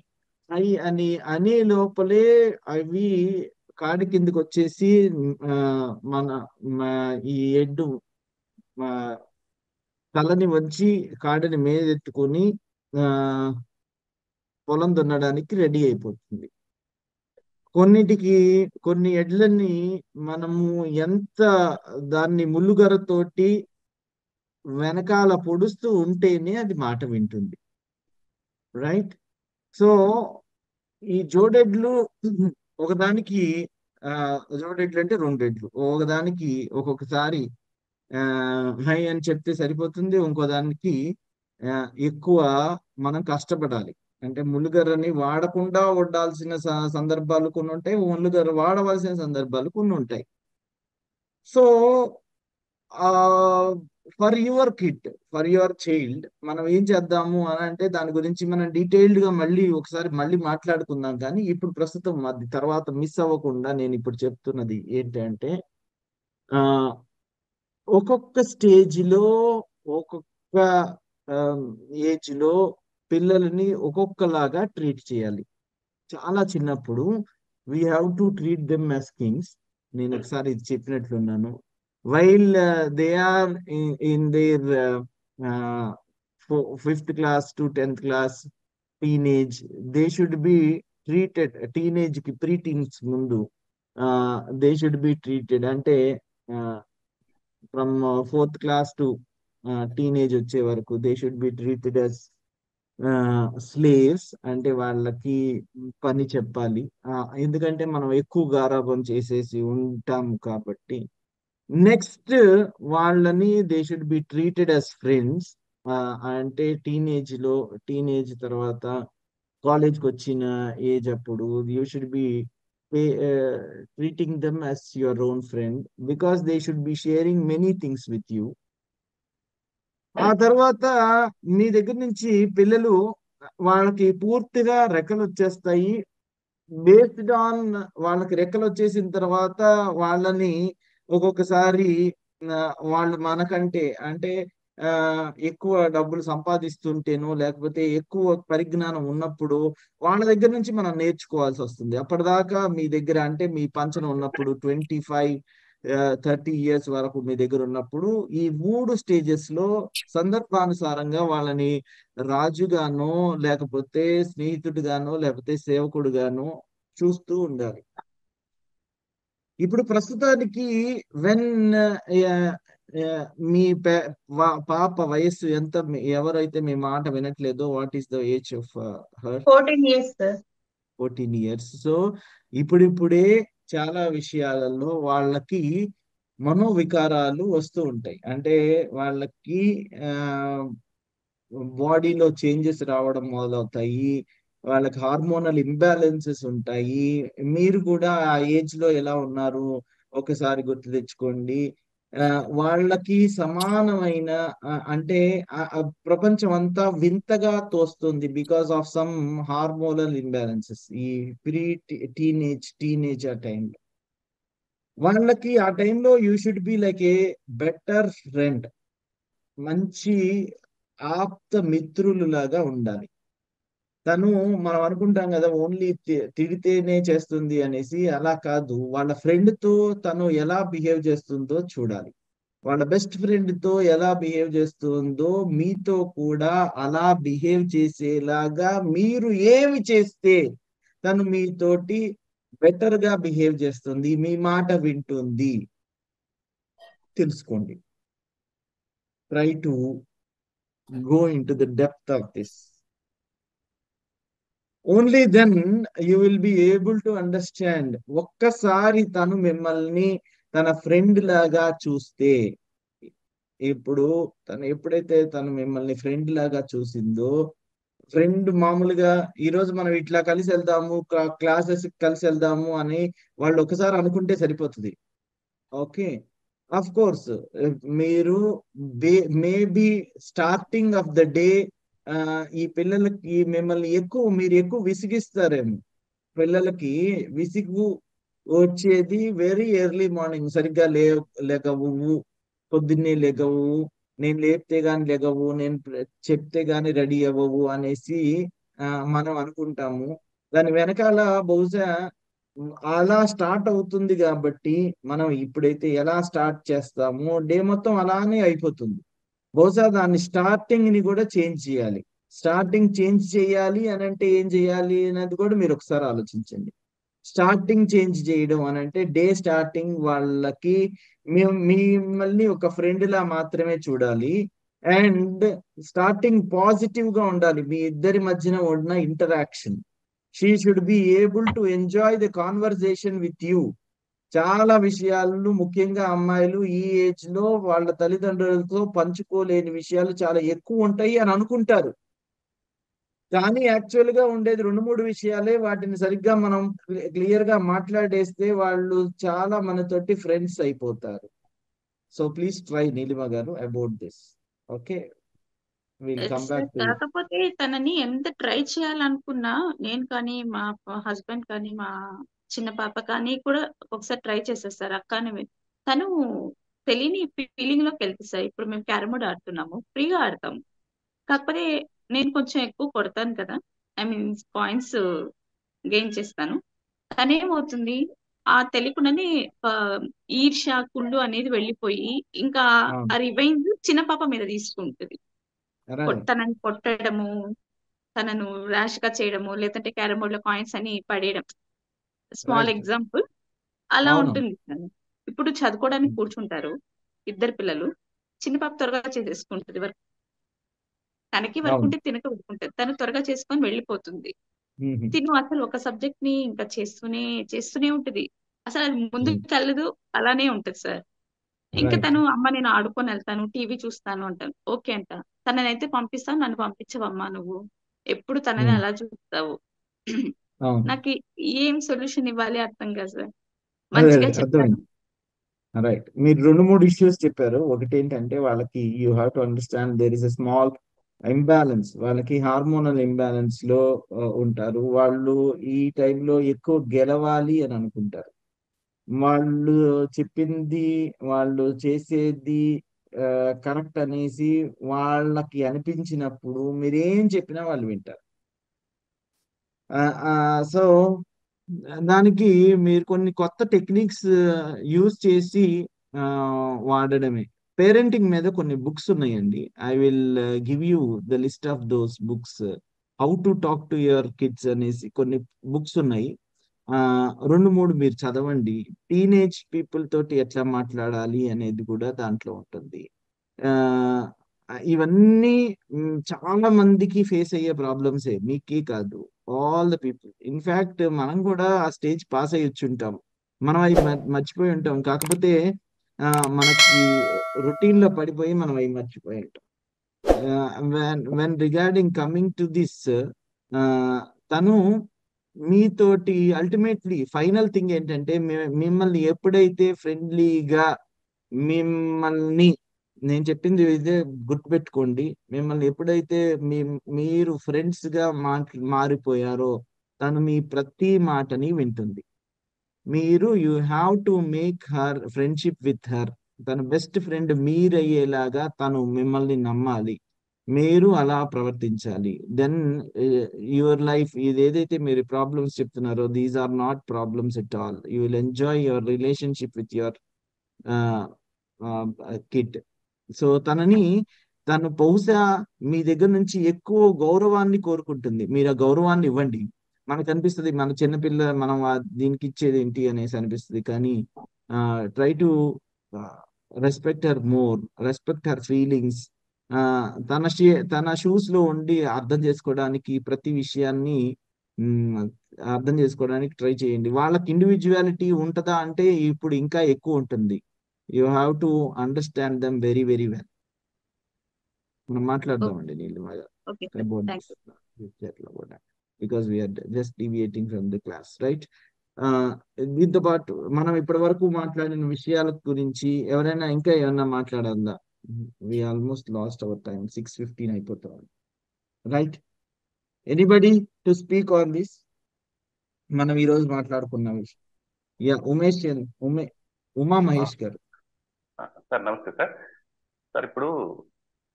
అనే లోపలే అవి కాడి కిందకి వచ్చేసి ఆ, మన ఈ ఎడ్డు ఆ, తలని వంచి కాడిని మీదెత్తుకొని ఆ పొలం దున్నడానికి రెడీ అయిపోతుంది. కొన్ని ఎడ్లని మనము ఎంత దాన్ని ముల్లుగరతోటి వెనకాల పొడుస్తూ ఉంటేనే అది మాట వింటుంది, రైట్? సో ఈ జోడెడ్లు ఒకదానికి జోడెడ్లు అంటే రెండెడ్లు, ఒకదానికి ఒక్కొక్కసారి హై అని చెప్తే సరిపోతుంది, ఇంకో దానికి ఎక్కువ మనం కష్టపడాలి. అంటే ముళ్ళుగర్రని వాడకుండా ఉండాల్సిన సందర్భాలు కొన్ని ఉంటాయి, ముళ్ళుగర్ర వాడవలసిన సందర్భాలు కొన్ని ఉంటాయి. సో ఫర్ యువర్ చైల్డ్ మనం ఏం చేద్దాము అని అంటే, దాని గురించి మనం డీటెయిల్డ్ గా మళ్ళీ మాట్లాడుకుందాం. కానీ ఇప్పుడు ప్రస్తుతం అది తర్వాత మిస్ అవ్వకుండా నేను ఇప్పుడు చెప్తున్నది ఏంటంటే, ఆ ఒక్కొక్క స్టేజ్ లో, ఒక్కొక్క ఏజ్ లో పిల్లలని ఒక్కొక్కలాగా ట్రీట్ చేయాలి. చాలా చిన్నప్పుడు we have to treat them as kings. నేను ఒకసారి ఇది చెప్పినట్లున్నాను. While they are in their 5th class to 10th class teenage, they should be treated. Teenage కి ప్రీ టీన్స్ ముందు దే షుడ్ బి ట్రీటెడ్ అంటే from 4th class to teenage వచ్చే వరకు they should be treated as slaves. అంటే వాళ్ళకి పని చెప్పాలి, ఎందుకంటే మనం ఎక్కువ గారాబం చేసేసి ఉంటాం కాబట్టి. నెక్స్ట్ వాళ్ళని they should be treated as friends. అంటే టీనేజ్ తర్వాత కాలేజ్కి వచ్చిన ఏజ్ అప్పుడు you should B treating them as your own friend, because they should B sharing many things with you. ఆ తర్వాత మీ దగ్గర నుంచి పిల్లలు వాళ్ళకి పూర్తిగా రెక్కలు వచ్చేస్తాయి. బేస్డ్ ఆన్ వాళ్ళకి రెక్కలు వచ్చేసిన తర్వాత వాళ్ళని ఒక్కొక్కసారి వాళ్ళు మనకంటే అంటే ఎక్కువ డబ్బులు సంపాదిస్తుంటేనో లేకపోతే ఎక్కువ పరిజ్ఞానం ఉన్నప్పుడు వాళ్ళ దగ్గర నుంచి మనం నేర్చుకోవాల్సి వస్తుంది. అప్పటిదాకా మీ దగ్గర అంటే మీ పంచన ఉన్నప్పుడు 25-30 ఇయర్స్ వరకు మీ దగ్గర ఉన్నప్పుడు ఈ 3 స్టేజెస్ లో సందర్భానుసారంగా వాళ్ళని రాజుగానో లేకపోతే స్నేహితుడిగానో లేకపోతే సేవకుడుగానో చూస్తూ ఉండాలి. ఇప్పుడు ప్రస్తుతానికి వెన్ మీ పాప వయస్సు ఎంత? ఎవరైతే మీ మాట వినట్లేదో, what is the age of her? 14 years sir. 14 years. So ఇప్పుడిప్పుడే చాలా విషయాలలో వాళ్ళకి మనోవికారాలు వస్తూ ఉంటాయి. అంటే వాళ్ళకి బాడీలో చేంజెస్ రావడం మొదలవుతాయి. వాళ్ళకి హార్మోనల్ ఇంబ్యాలెన్సెస్ ఉంటాయి. మీరు కూడా ఆ ఏజ్ లో ఎలా ఉన్నారు ఒకసారి గుర్తు తెచ్చుకోండి. వాళ్ళకి సమానమైన అంటే ప్రపంచం అంతా వింతగా తోస్తుంది because of some hormonal imbalances ఈ ప్రీ టీనేజ్ ఆ టైంలో. వాళ్ళకి ఆ టైంలో you should be like a better friend, మంచి ఆప్త మిత్రులు లాగా ఉండాలి. తను మనం అనుకుంటాం కదా ఓన్లీ తిడితేనే చేస్తుంది అనేసి, అలా కాదు. వాళ్ళ ఫ్రెండ్ తో తను ఎలా బిహేవ్ చేస్తుందో చూడాలి. వాళ్ళ బెస్ట్ ఫ్రెండ్ తో ఎలా బిహేవ్ చేస్తుందో మీతో కూడా అలా బిహేవ్ చేసేలాగా మీరు ఏమి చేస్తే తను మీతోటి బెటర్ గా బిహేవ్ చేస్తుంది, మీ మాట వింటుంది తెలుసుకోండి. Try to go in to the depth of this. Only then you will be able to understand. ఒక్కసారి తను మిమ్మల్ని తన ఫ్రెండ్ లాగా చూస్తే, ఇప్పుడు ఎప్పుడైతే తను మిమ్మల్ని ఫ్రెండ్ లాగా చూసిందో, ఫ్రెండ్ మామూలుగా ఈ రోజు మనం ఇట్లా కలిసి వెళ్దాము, క్లాసెస్ కలిసి వెళ్దాము అని వాళ్ళు ఒకసారి అనుకుంటే సరిపోతుంది. ఓకే, ఆఫ్ కోర్స్ మీరు maybe starting of the day ఈ పిల్లలకి మీరు ఎక్కువ విసిగిస్తారేమో. పిల్లలకి విసిగు వచ్చేది వెరీ ఎర్లీ మార్నింగ్. సరిగ్గా లేగవు, పొద్దున్నే లేగవు, నేను లేపితే గాని లేగవు, నేను చెప్తే గాని రెడీ అవ్వవు అనేసి మనం అనుకుంటాము. దాని వెనకాల బహుశా అలా స్టార్ట్ అవుతుంది కాబట్టి మనం ఇప్పుడైతే ఎలా స్టార్ట్ చేస్తామో డే మొత్తం అలానే అయిపోతుంది. బహుశా దాన్ని స్టార్టింగ్ ని కూడా చేంజ్ చేయాలి. స్టార్టింగ్ చేంజ్ చేయాలి అని అంటే ఏం చేయాలి అనేది కూడా మీరు ఒకసారి ఆలోచించండి. స్టార్టింగ్ చేంజ్ చేయడం అని అంటే డే స్టార్టింగ్ వాళ్ళకి మిమ్మల్ని ఒక ఫ్రెండ్ లా మాత్రమే చూడాలి. అండ్ స్టార్టింగ్ పాజిటివ్ గా ఉండాలి మీ ఇద్దరి మధ్యన ఉన్న interaction. She should be able to enjoy the conversation with you. చాలా విషయాలు ముఖ్యంగా అమ్మాయిలు ఈ ఏజ్ లో వాళ్ళ తల్లిదండ్రులతో పంచుకోలేని విషయాలు చాలా ఎక్కువ ఉంటాయి అని అనుకుంటారు. కానీ యాక్చువల్ గా ఉండేది 2-3 విషయాలే. వాటిని సరిగ్గా మనం క్లియర్ గా మాట్లాడేస్తే వాళ్ళు చాలా మనతోటి ఫ్రెండ్స్ అయిపోతారు. సో ప్లీజ్ ట్రై నీలిమ గారు about this. Okay, will come back to. కాకపోతే తనని ఎంత ట్రై చేయాలనుకున్నా, నేను కానీ మా హస్బెండ్ కానీ మా చిన్న పాప కానీ కూడా ఒకసారి ట్రై చేసేస్తారు. అక్కని తను తెలియని ఫీలింగ్ లోకి వెళ్తుంది సార్. ఇప్పుడు మేము క్యారమ్ బోర్డ్ ఆడుతున్నాము, ఫ్రీగా ఆడతాము. కాకపోతే నేను కొంచెం ఎక్కువ కొడతాను కదా, ఐ మీన్ పాయింట్స్ గెయిన్ చేస్తాను. తనేమవుతుంది, ఆ తెలియకుండానే ఈర్ష్య కుళ్ళు అనేది వెళ్ళిపోయి ఇంకా ఆ రివెంజ్ చిన్న పాప మీద తీసుకుంటుంది. తనని కొట్టడము, తనను ర్యాష్ గా చేయడము, లేదంటే క్యారమ్ బోర్డ్ లో కాయిన్స్ అని పడేయడం. స్మాల్ ఎగ్జాంపుల్ అలా ఉంటుంది. ఇప్పుడు చదువుకోవడానికి కూర్చుంటారు ఇద్దరు పిల్లలు, చిన్న పాప త్వరగా చేసేసుకుంటుంది వర్క్. తనకి వర్క్ ఉంటే తినక ఊరుకుంటుంది, తను త్వరగా చేసుకొని వెళ్ళిపోతుంది. తిను అసలు ఒక సబ్జెక్ట్ ని ఇంకా చేస్తూనే ఉంటుంది. అసలు అది ముందుకు వెళ్ళదు, అలానే ఉంటది సార్. ఇంకా తను అమ్మ నేను ఆడుకొని వెళ్తాను, టీవీ చూస్తాను అంటాను. ఓకే అంట. తననైతే పంపిస్తాను, నన్ను పంపించవమ్మా, నువ్వు ఎప్పుడు తనని అలా చూస్తావు. నాకు ఏం సొల్యూషన్ ఇవ్వాలి అర్థం కాదు సార్. మంచిగా చెప్తాను. రైట్, మీరు 2-3 ఇష్యూస్ చెప్పారు. ఒకటి ఏంటంటే వాళ్ళకి you have to understand there is a small imbalance. వాళ్ళకి హార్మోనల్ ఇంబ్యాలెన్స్ లో ఉంటారు. వాళ్ళు ఈ టైంలో ఎక్కువ గెలవాలి అని అనుకుంటారు. వాళ్ళు చెప్పింది వాళ్ళు చేసేది కరెక్ట్ అనేసి వాళ్ళకి అనిపించినప్పుడు మీరేం చెప్పినా వాళ్ళు వింటారు. సో దానికి మీరు కొన్ని కొత్త టెక్నిక్స్ యూజ్ చేసి వాడడమే. పేరెంటింగ్ మీద కొన్ని బుక్స్ ఉన్నాయండి. I will give you the list of those books. How to talk to your kids అనేసి కొన్ని బుక్స్ ఉన్నాయి. 2-3 మీరు చదవండి. టీనేజ్ పీపుల్ తోటి ఎట్లా మాట్లాడాలి అనేది కూడా దాంట్లో ఉంటుంది. ఇవన్నీ చాలా మందికి ఫేస్ అయ్యే ప్రాబ్లమ్సే, మీకే కాదు, ఆల్ ద పీపుల్. ఇన్ఫాక్ట్ మనం కూడా ఆ స్టేజ్ పాస్ అయ్యి వచ్చి ఉంటాం, మనం అవి మర్చిపోయి ఉంటాం. కాకపోతే మనకి రొటీన్ లో పడిపోయి మనం అవి మర్చిపోయి ఉంటాం. When regarding coming to this, తను మీతోటి అల్టిమేట్లీ ఫైనల్ థింగ్ ఏంటంటే మిమ్మల్ని ఎప్పుడైతే ఫ్రెండ్లీగా మిమ్మల్ని నేను చెప్పింది ఇదే గుర్తుపెట్టుకోండి. మిమ్మల్ని ఎప్పుడైతే మీరు ఫ్రెండ్స్ గా మారిపోయారో తను మీ ప్రతి మాటని వింటుంది. మీరు you have to make her friendship with her. తన బెస్ట్ ఫ్రెండ్ మీరయ్యేలాగా తను మిమ్మల్ని నమ్మాలి. మీరు అలా ప్రవర్తించాలి. దెన్ యువర్ లైఫ్ ఏదైతే మీరు ప్రాబ్లమ్స్ చెప్తున్నారో these are not problems at all. You will enjoy your relationship with your kid. So తను బహుశా మీ దగ్గర నుంచి ఎక్కువ గౌరవాన్ని కోరుకుంటుంది. మీరు ఆ గౌరవాన్ని ఇవ్వండి. మనకు అనిపిస్తుంది మన చిన్నపిల్ల మనం దీనికి ఇచ్చేది ఏంటి అనేసి అనిపిస్తుంది. కానీ try to respect her more, respect her feelings. తన షూస్ లో ఉండి అర్థం చేసుకోవడానికి ప్రతి విషయాన్ని అర్థం చేసుకోవడానికి ట్రై చేయండి. వాళ్ళకి ఇండివిజువాలిటీ ఉంటుందా అంటే ఇప్పుడు ఇంకా ఎక్కువ ఉంటుంది. You have to understand them very very well. మనం మాట్లాడదామండి నీలిమగా okay sir, about thank this because we are just deviating from the class, right? దీంతో పాటు మనం ఇప్పటి వరకు మాట్లాడిన విషయాల గురించి ఎవరైనా ఇంకా ఏమన్నా మాట్లాడాలా? we almost lost our time. 6:15 అయిపోతుంది, right? Anybody to speak on this మనం ఈ రోజు మాట్లాడుకున్న విషయం? యా, ఉమా మహేష్ గారు. సార్ నమస్తే సార్. సార్ ఇప్పుడు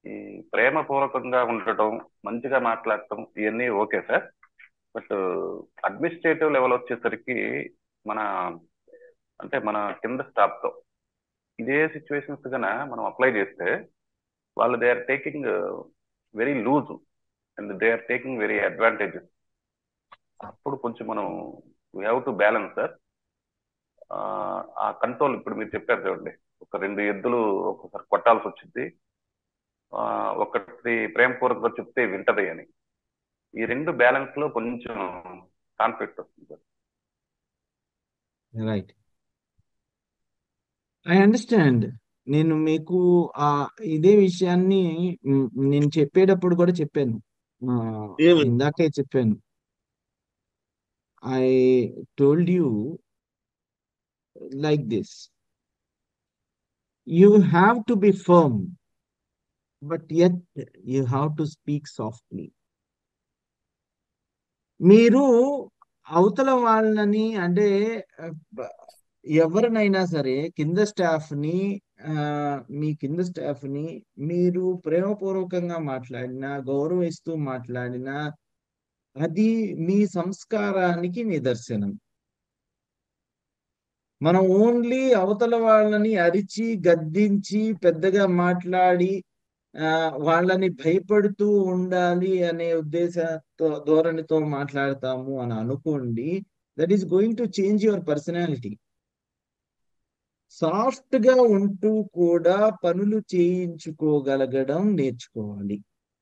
ఈ ప్రేమపూర్వకంగా ఉండటం, మంచిగా మాట్లాడటం ఇవన్నీ okay sir. But administrative level వచ్చేసరికి మన మన కింద స్టాఫ్ తో ఇదే సిచ్యువేషన్స్ గన మనం అప్లై చేస్తే వాళ్ళు they are taking very loose and they are taking very advantages. అప్పుడు కొంచెం మనం we have to balance sir. ఆ కంట్రోల్ ఇప్పుడు మీరు చెప్పారు చూడండి, ఒక 2 ఎద్దులు ఒకసారి కొట్టాల్సి వచ్చింది, ఒకటి ప్రేమపూర్వకంగా చెప్తే వింటది అని. ఈ 2 బ్యాలెన్స్ లో కొంచెం కాన్ఫ్లిక్ట్ వస్తుంది సార్. Right, I understand. నేను మీకు ఇదే విషయాన్ని నేను చెప్పేటప్పుడు కూడా చెప్పాను, ఇందాకే చెప్పాను. I told you like this, you have to be firm, but yet you have to speak softly. మీరు అవతల వాళ్ళని అంటే ఎవరినైనా సరే కింద స్టాఫ్ ని మీ కింద స్టాఫ్ ని మీరు ప్రేమపూర్వకంగా మాట్లాడినా, గౌరవిస్తూ మాట్లాడినా అది మీ సంస్కారానికి నిదర్శనం. మనం ఓన్లీ అవతల వాళ్ళని అరిచి గద్దించి పెద్దగా మాట్లాడి వాళ్ళని భయపడుతూ ఉండాలి అనే ధోరణితో మాట్లాడతాము అని అనుకోండి, that is going to change your personality. Soft గా ఉంటూ కూడా పనులు చేయించుకోగలగడం నేర్చుకోవాలి,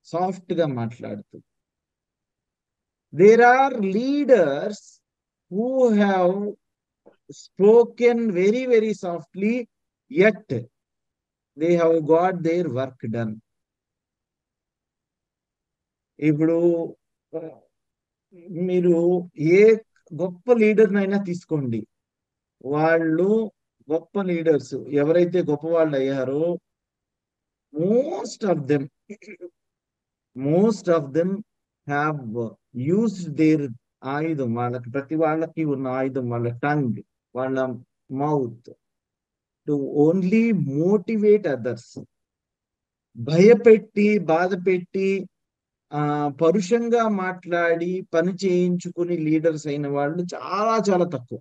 సాఫ్ట్ గా మాట్లాడుతూ. There are leaders who have spoken very very softly, yet they have got their work done. ఇప్పుడు మీరు ఏ గొప్ప లీడర్నైనా తీసుకోండి, వాళ్ళు గొప్ప లీడర్స్ ఎవరైతే గొప్ప వాళ్ళు అయ్యారో most of them have used their ఆయుధం. ప్రతి వాళ్ళకి ఉన్న ఆయుధం వాళ్ళ టంగ్, వాళ్ళ mouth, to only motivate others. భయపెట్టి బాధపెట్టి పరుషంగా మాట్లాడి పని చేయించుకుని లీడర్స్ అయిన వాళ్ళు చాలా చాలా తక్కువ.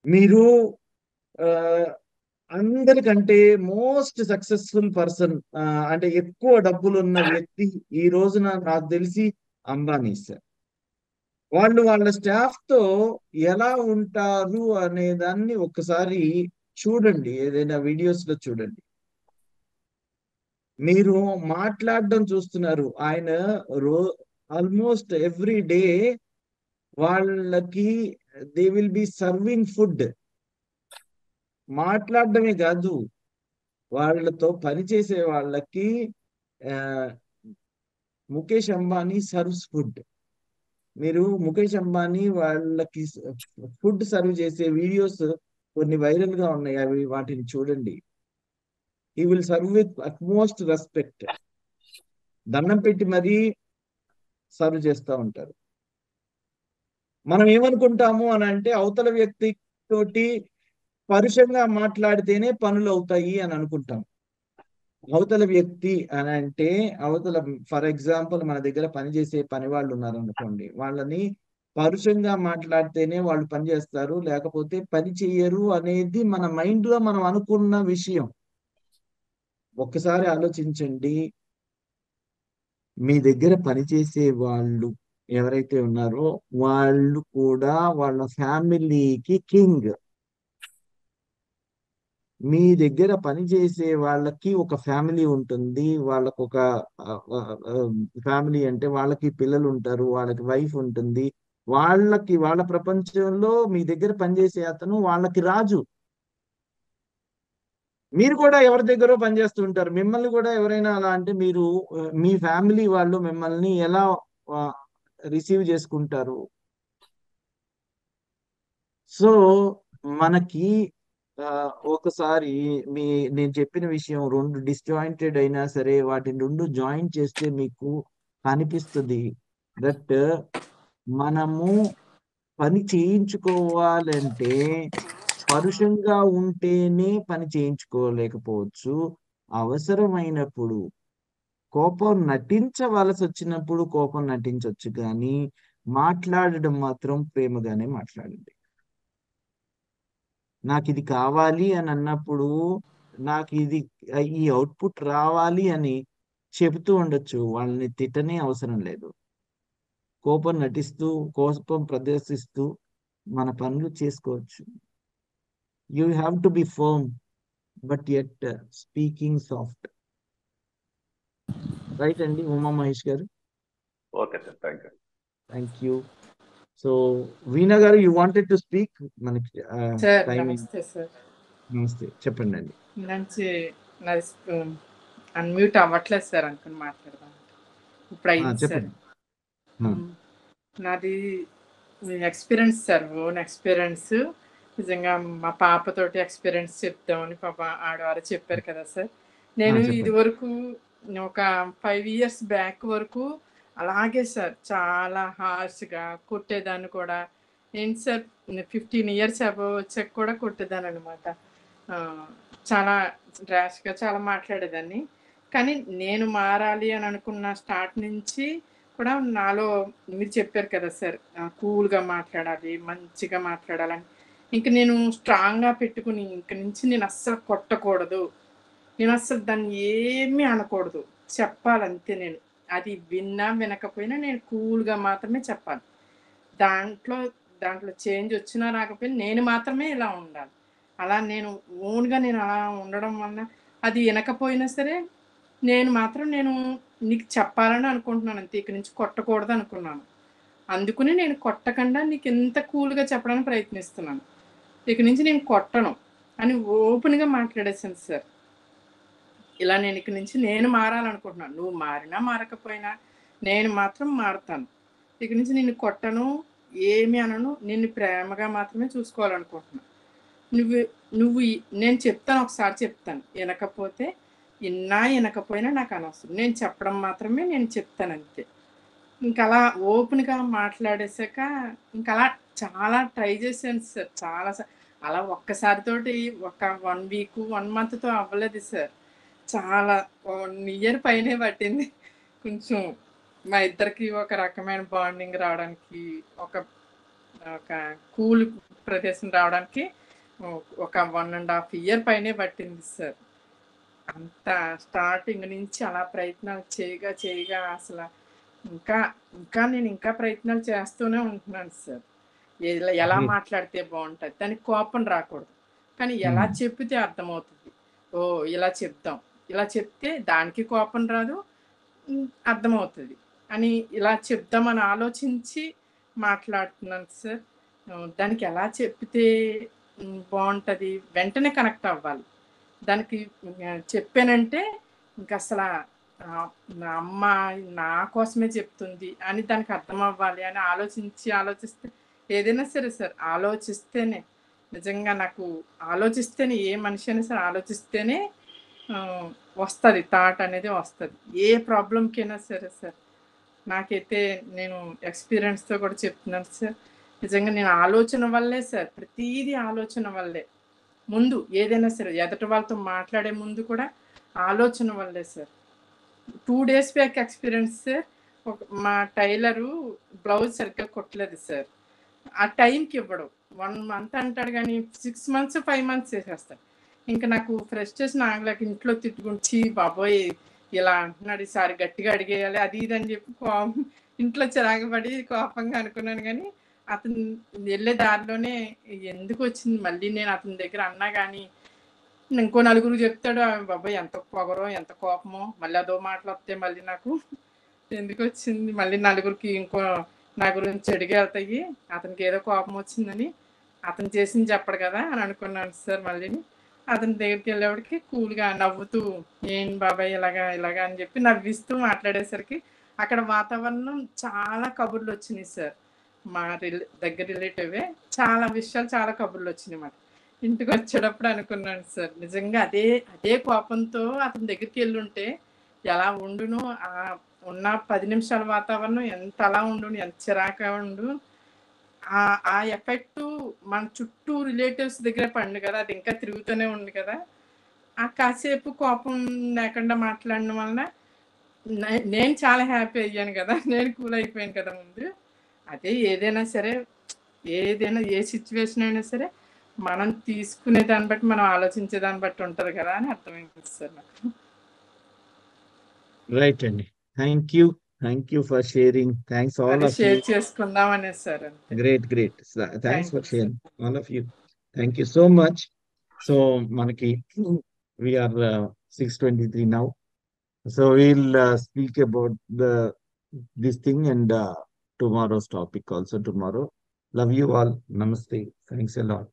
మీరు అందరికంటే మోస్ట్ సక్సెస్ఫుల్ పర్సన్ అంటే ఎక్కువ డబ్బులు ఉన్న వ్యక్తి ఈ రోజున నాకు తెలిసి అంబానీ సార్. వాళ్ళు వాళ్ళ స్టాఫ్ తో ఎలా ఉంటారు అనే దాన్ని ఒకసారి చూడండి, ఏదైనా వీడియోస్ లో చూడండి. మీరు మాట్లాడడం చూస్తున్నారు, ఆయన ఆల్మోస్ట్ ఎవ్రీ డే వాళ్ళకి they will be serving food. మాట్లాడడమే కాదు, వాళ్ళతో పనిచేసే వాళ్ళకి ముఖేష్ అంబానీ సర్వ్స్ ఫుడ్. మీరు ముఖేష్ అంబానీ వాళ్ళకి ఫుడ్ సర్వ్ చేసే వీడియోస్ కొన్ని వైరల్ గా ఉన్నాయి, అవి వాటిని చూడండి. He will serve with utmost respect. దండం పెట్టి మరీ సర్వ్ చేస్తూ ఉంటారు. మనం ఏమనుకుంటాము అని అంటే అవతల వ్యక్తి తోటి పరుషంగా మాట్లాడితేనే పనులు అవుతాయి అని అనుకుంటాం. అవతల వ్యక్తి అని అంటే అవతల, ఫర్ ఎగ్జాంపుల్ మన దగ్గర పనిచేసే పని వాళ్ళు ఉన్నారు అనుకోండి, వాళ్ళని పరుషంగా మాట్లాడితేనే వాళ్ళు పని చేస్తారు, లేకపోతే పని చెయ్యరు అనేది మన మైండ్ లో మనం అనుకున్న విషయం. ఒక్కసారి ఆలోచించండి, మీ దగ్గర పనిచేసే వాళ్ళు ఎవరైతే ఉన్నారో వాళ్ళు కూడా వాళ్ళ ఫ్యామిలీకి కింగ్. మీ దగ్గర పనిచేసే వాళ్ళకి ఒక ఫ్యామిలీ ఉంటుంది, వాళ్ళకు ఒక ఫ్యామిలీ అంటే వాళ్ళకి పిల్లలు ఉంటారు, వాళ్ళకి వైఫ్ ఉంటుంది, వాళ్ళ ప్రపంచంలో మీ దగ్గర పనిచేసే అతను వాళ్ళకి రాజు. మీరు కూడా ఎవరి దగ్గర పనిచేస్తూ ఉంటారు, మిమ్మల్ని కూడా ఎవరైనా అలా అంటే మీరు మీ ఫ్యామిలీ వాళ్ళు మిమ్మల్ని ఎలా రిసీవ్ చేసుకుంటారు? సో మనకి ఒకసారి నేను చెప్పిన విషయం 2 డిస్జాయింటెడ్ అయినా సరే వాటిని 2 జాయింట్ చేస్తే మీకు కనిపిస్తుంది దట్ మనము పని చేయించుకోవాలంటే పరుషంగా ఉంటేనే పని చేయించుకోలేకపోవచ్చు. అవసరమైనప్పుడు కోపం నటించవలసి వచ్చినప్పుడు కోపం నటించవచ్చు, కానీ మాట్లాడడం మాత్రం ప్రేమగానే మాట్లాడండి. నాకు ఇది కావాలి అని అన్నప్పుడు నాకు ఈ అవుట్పుట్ రావాలి అని చెబుతూ ఉండొచ్చు, వాళ్ళని తిట్టనే అవసరం లేదు. కోపం నటిస్తూ కోపం ప్రదర్శిస్తూ మన పనులు చేసుకోవచ్చు. You have to be firm but yet speaking soft. Right అండి ఉమా మహేష్ గారు? Okay sir, thank you. Thank you. So Veena గారు, యూ వాంటెడ్ టు స్పీక్? మనకి సార్ టైం. నమస్తే సార్. నమస్తే, చెప్పండి అండి. నాది అన్మ్యూట్ అవ్వట్లేదు సార్, అనుకుని మాట్లాడదాం. ఇప్పుడు అయింది సార్. చెప్పండి. నాది ఎక్స్పీరియన్స్ సార్, ఓన్ ఎక్స్పీరియన్స్. నిజంగా మా పాపతోటి ఎక్స్పీరియన్స్ చెప్తామని పాప ఆడవారు చెప్పారు కదా సార్. నేను ఇది వరకు ఒక 5 years బ్యాక్ వరకు అలాగే సార్, చాలా హార్ష్గా కొట్టేదాన్ని కూడా. ఏంటి సార్, 15 years అబవ్ వచ్చాక కూడా కొట్టేదాన్ని అనమాట. చాలా ర్యాష్గా చాలా మాట్లాడేదాన్ని. కానీ నేను మారాలి అని అనుకున్న స్టార్ట్ నుంచి కూడా నాలో మీరు చెప్పారు కదా సార్, కూల్గా మాట్లాడాలి, మంచిగా మాట్లాడాలని. ఇంక నేను స్ట్రాంగ్గా పెట్టుకుని ఇంక నుంచి నేను అస్సలు కొట్టకూడదు, నేను అస్సలు దాన్ని ఏమీ అనకూడదు, చెప్పాలంతే. నేను అది విన్నా వినకపోయినా నేను కూల్గా మాత్రమే చెప్పాలి. దాంట్లో చేంజ్ వచ్చినా రాకపోయినా నేను మాత్రమే ఇలా ఉండాలి. అలా నేను ఓన్గా నేను అలా ఉండడం వల్ల అది వినకపోయినా సరే నేను నీకు చెప్పాలని అనుకుంటున్నాను అంతే, ఇక్కడి నుంచి కొట్టకూడదు అనుకున్నాను. అందుకుని నేను కొట్టకుండా నీకు ఎంత కూల్గా చెప్పడానికి ప్రయత్నిస్తున్నాను. ఇక్కడి నుంచి నేను కొట్టను అని ఓపెన్గా మాట్లాడేసాను సార్. ఇలా నేను ఇక్కడి నుంచి నేను మారాలనుకుంటున్నాను. నువ్వు మారినా మారకపోయినా నేను మాత్రం మారుతాను. ఇక్కడి నుంచి నిన్ను కొట్టను, ఏమి అనను, నిన్ను ప్రేమగా మాత్రమే చూసుకోవాలనుకుంటున్నాను. నువ్వు నేను చెప్తాను, ఒకసారి చెప్తాను, వినకపోతే వినకపోయినా నాకు అనవసరం, నేను చెప్పడం మాత్రమే నేను చెప్తాను అంతే. ఇంకలా ఓపెన్గా మాట్లాడేసాక ఇంకలా చాలా ట్రై చేశాను సార్, చాలా అలా ఒక్కసారితోటి ఒక 1 week 1 monthతో అవ్వలేదు సార్. చాలా 1 year పైనే పట్టింది. కొంచెం మా ఇద్దరికి ఒక రకమైన బాండింగ్ రావడానికి, ఒక కూల్ ప్రదేశం రావడానికి ఒక 1.5 year పైనే పట్టింది సార్. అంత స్టార్టింగ్ నుంచి అలా ప్రయత్నాలు చేయగా అసలు ఇంకా నేను ఇంకా ప్రయత్నాలు చేస్తూనే ఉంటున్నాను సార్. ఎలా మాట్లాడితే బాగుంటుంది, దానికి కోపం రాకూడదు, కానీ ఎలా చెప్పితే అర్థమవుతుంది. ఇలా చెప్తాం, ఇలా చెప్తే దానికి కోపం రాదు, అర్థమవుతుంది అని ఇలా చెప్దామని ఆలోచించి మాట్లాడుతున్నాను సార్. దానికి ఎలా చెప్తే బాగుంటుంది, వెంటనే కనెక్ట్ అవ్వాలి. దానికి చెప్పానంటే ఇంక అసలు నా అమ్మ నా కోసమే చెప్తుంది అని దానికి అర్థం అవ్వాలి అని ఆలోచిస్తే ఏదైనా సరే సార్ ఆలోచిస్తేనే నిజంగా నాకు ఆలోచిస్తేనే ఏ మనిషి అయినా సరే ఆలోచిస్తేనే వస్తుంది థాట్ అనేది వస్తుంది ఏ ప్రాబ్లంకైనా సరే సార్. నాకైతే నేను ఎక్స్పీరియన్స్తో కూడా చెప్తున్నాను సార్. నిజంగా నేను ఆలోచన వల్లే సార్, ప్రతిదీ ఆలోచన వల్లే. ముందు ఏదైనా సరే ఎదుటి వాళ్ళతో మాట్లాడే ముందు కూడా ఆలోచన వల్లే sir. 2 days back experience sir. మా టైలరు బ్లౌజ్ సరిగ్గా కుట్టలేదు సార్. ఆ టైంకి ఇవ్వడు. 1 month అంటాడు కానీ 6 months 5 months చేసేస్తాడు. ఇంకా నాకు ఫ్రస్ట్రేషన్ ఆగలేక ఇంట్లో తిట్టుకుంచి బాబోయ్ ఇలా అంటున్నాడు, ఈసారి గట్టిగా అడిగేయాలి అది ఇది అని చెప్పి ఇంట్లో చిరాకుపడి కోపంగా అనుకున్నాను. కానీ అతను వెళ్ళే దారిలోనే ఎందుకు వచ్చింది మళ్ళీ నేను అతని దగ్గర అన్నా కానీ ఇంకో నలుగురు చెప్తాడు, బాబాయ్ ఎంత పొగరో ఎంత కోపమో, మళ్ళీ అదో మాటలు వస్తాయి మళ్ళీ నాకు ఎందుకు వచ్చింది, మళ్ళీ నలుగురికి ఇంకో నా గురించి చెడుగా వెళ్తాయి, అతనికి ఏదో కోపం వచ్చిందని అతను చేసింది చెప్పడు కదా అని అనుకున్నాను సార్. మళ్ళీ అతని దగ్గరికి వెళ్ళేవాడికి కూల్గా నవ్వుతూ ఏం బాబాయ్ ఇలాగా అని చెప్పి నవ్విస్తూ మాట్లాడేసరికి అక్కడ వాతావరణం చాలా కబుర్లు వచ్చినాయి సార్. మా దగ్గర రిలేటివే చాలా విషయాలు చాలా కబుర్లు వచ్చినాయి మాట. ఇంటికి వచ్చేటప్పుడు అనుకున్నాను సార్ నిజంగా అదే కోపంతో అతని దగ్గరికి వెళ్ళుంటే ఎలా ఉండును, ఉన్న 10 నిమిషాల వాతావరణం ఎంత అలా ఉండును, ఎంత చిరాకా ఉండు. ఆ ఎఫెక్ట్ మన చుట్టూ రిలేటివ్స్ దగ్గర పడింది కదా, అది ఇంకా తిరుగుతూనే ఉంది కదా. ఆ కాసేపు కోపం లేకుండా మాట్లాడడం వలన నేను చాలా హ్యాపీ అయ్యాను కదా, నేను కూల్ అయిపోయాను కదా ముందు. అదే ఏదైనా సరే ఏ సిచ్యువేషన్ అయినా సరే మనం తీసుకునే దాన్ని బట్టి మనం ఆలోచించే దాన్ని బట్టి ఉంటది కదా అని అర్థమైంది సార్ నాకు. రైట్ అండి, thank you for sharing. Thanks all అది ఆఫ్ యూ. షేర్ చేసుకుందాం అనేసి సార్. అంతే. Great thanks for sharing all of you. Thank you so much. So మనకి we are 6:23 now. So we'll speak about this thing and tomorrow's topic also tomorrow. Love you all. Namaste. Thanks a lot.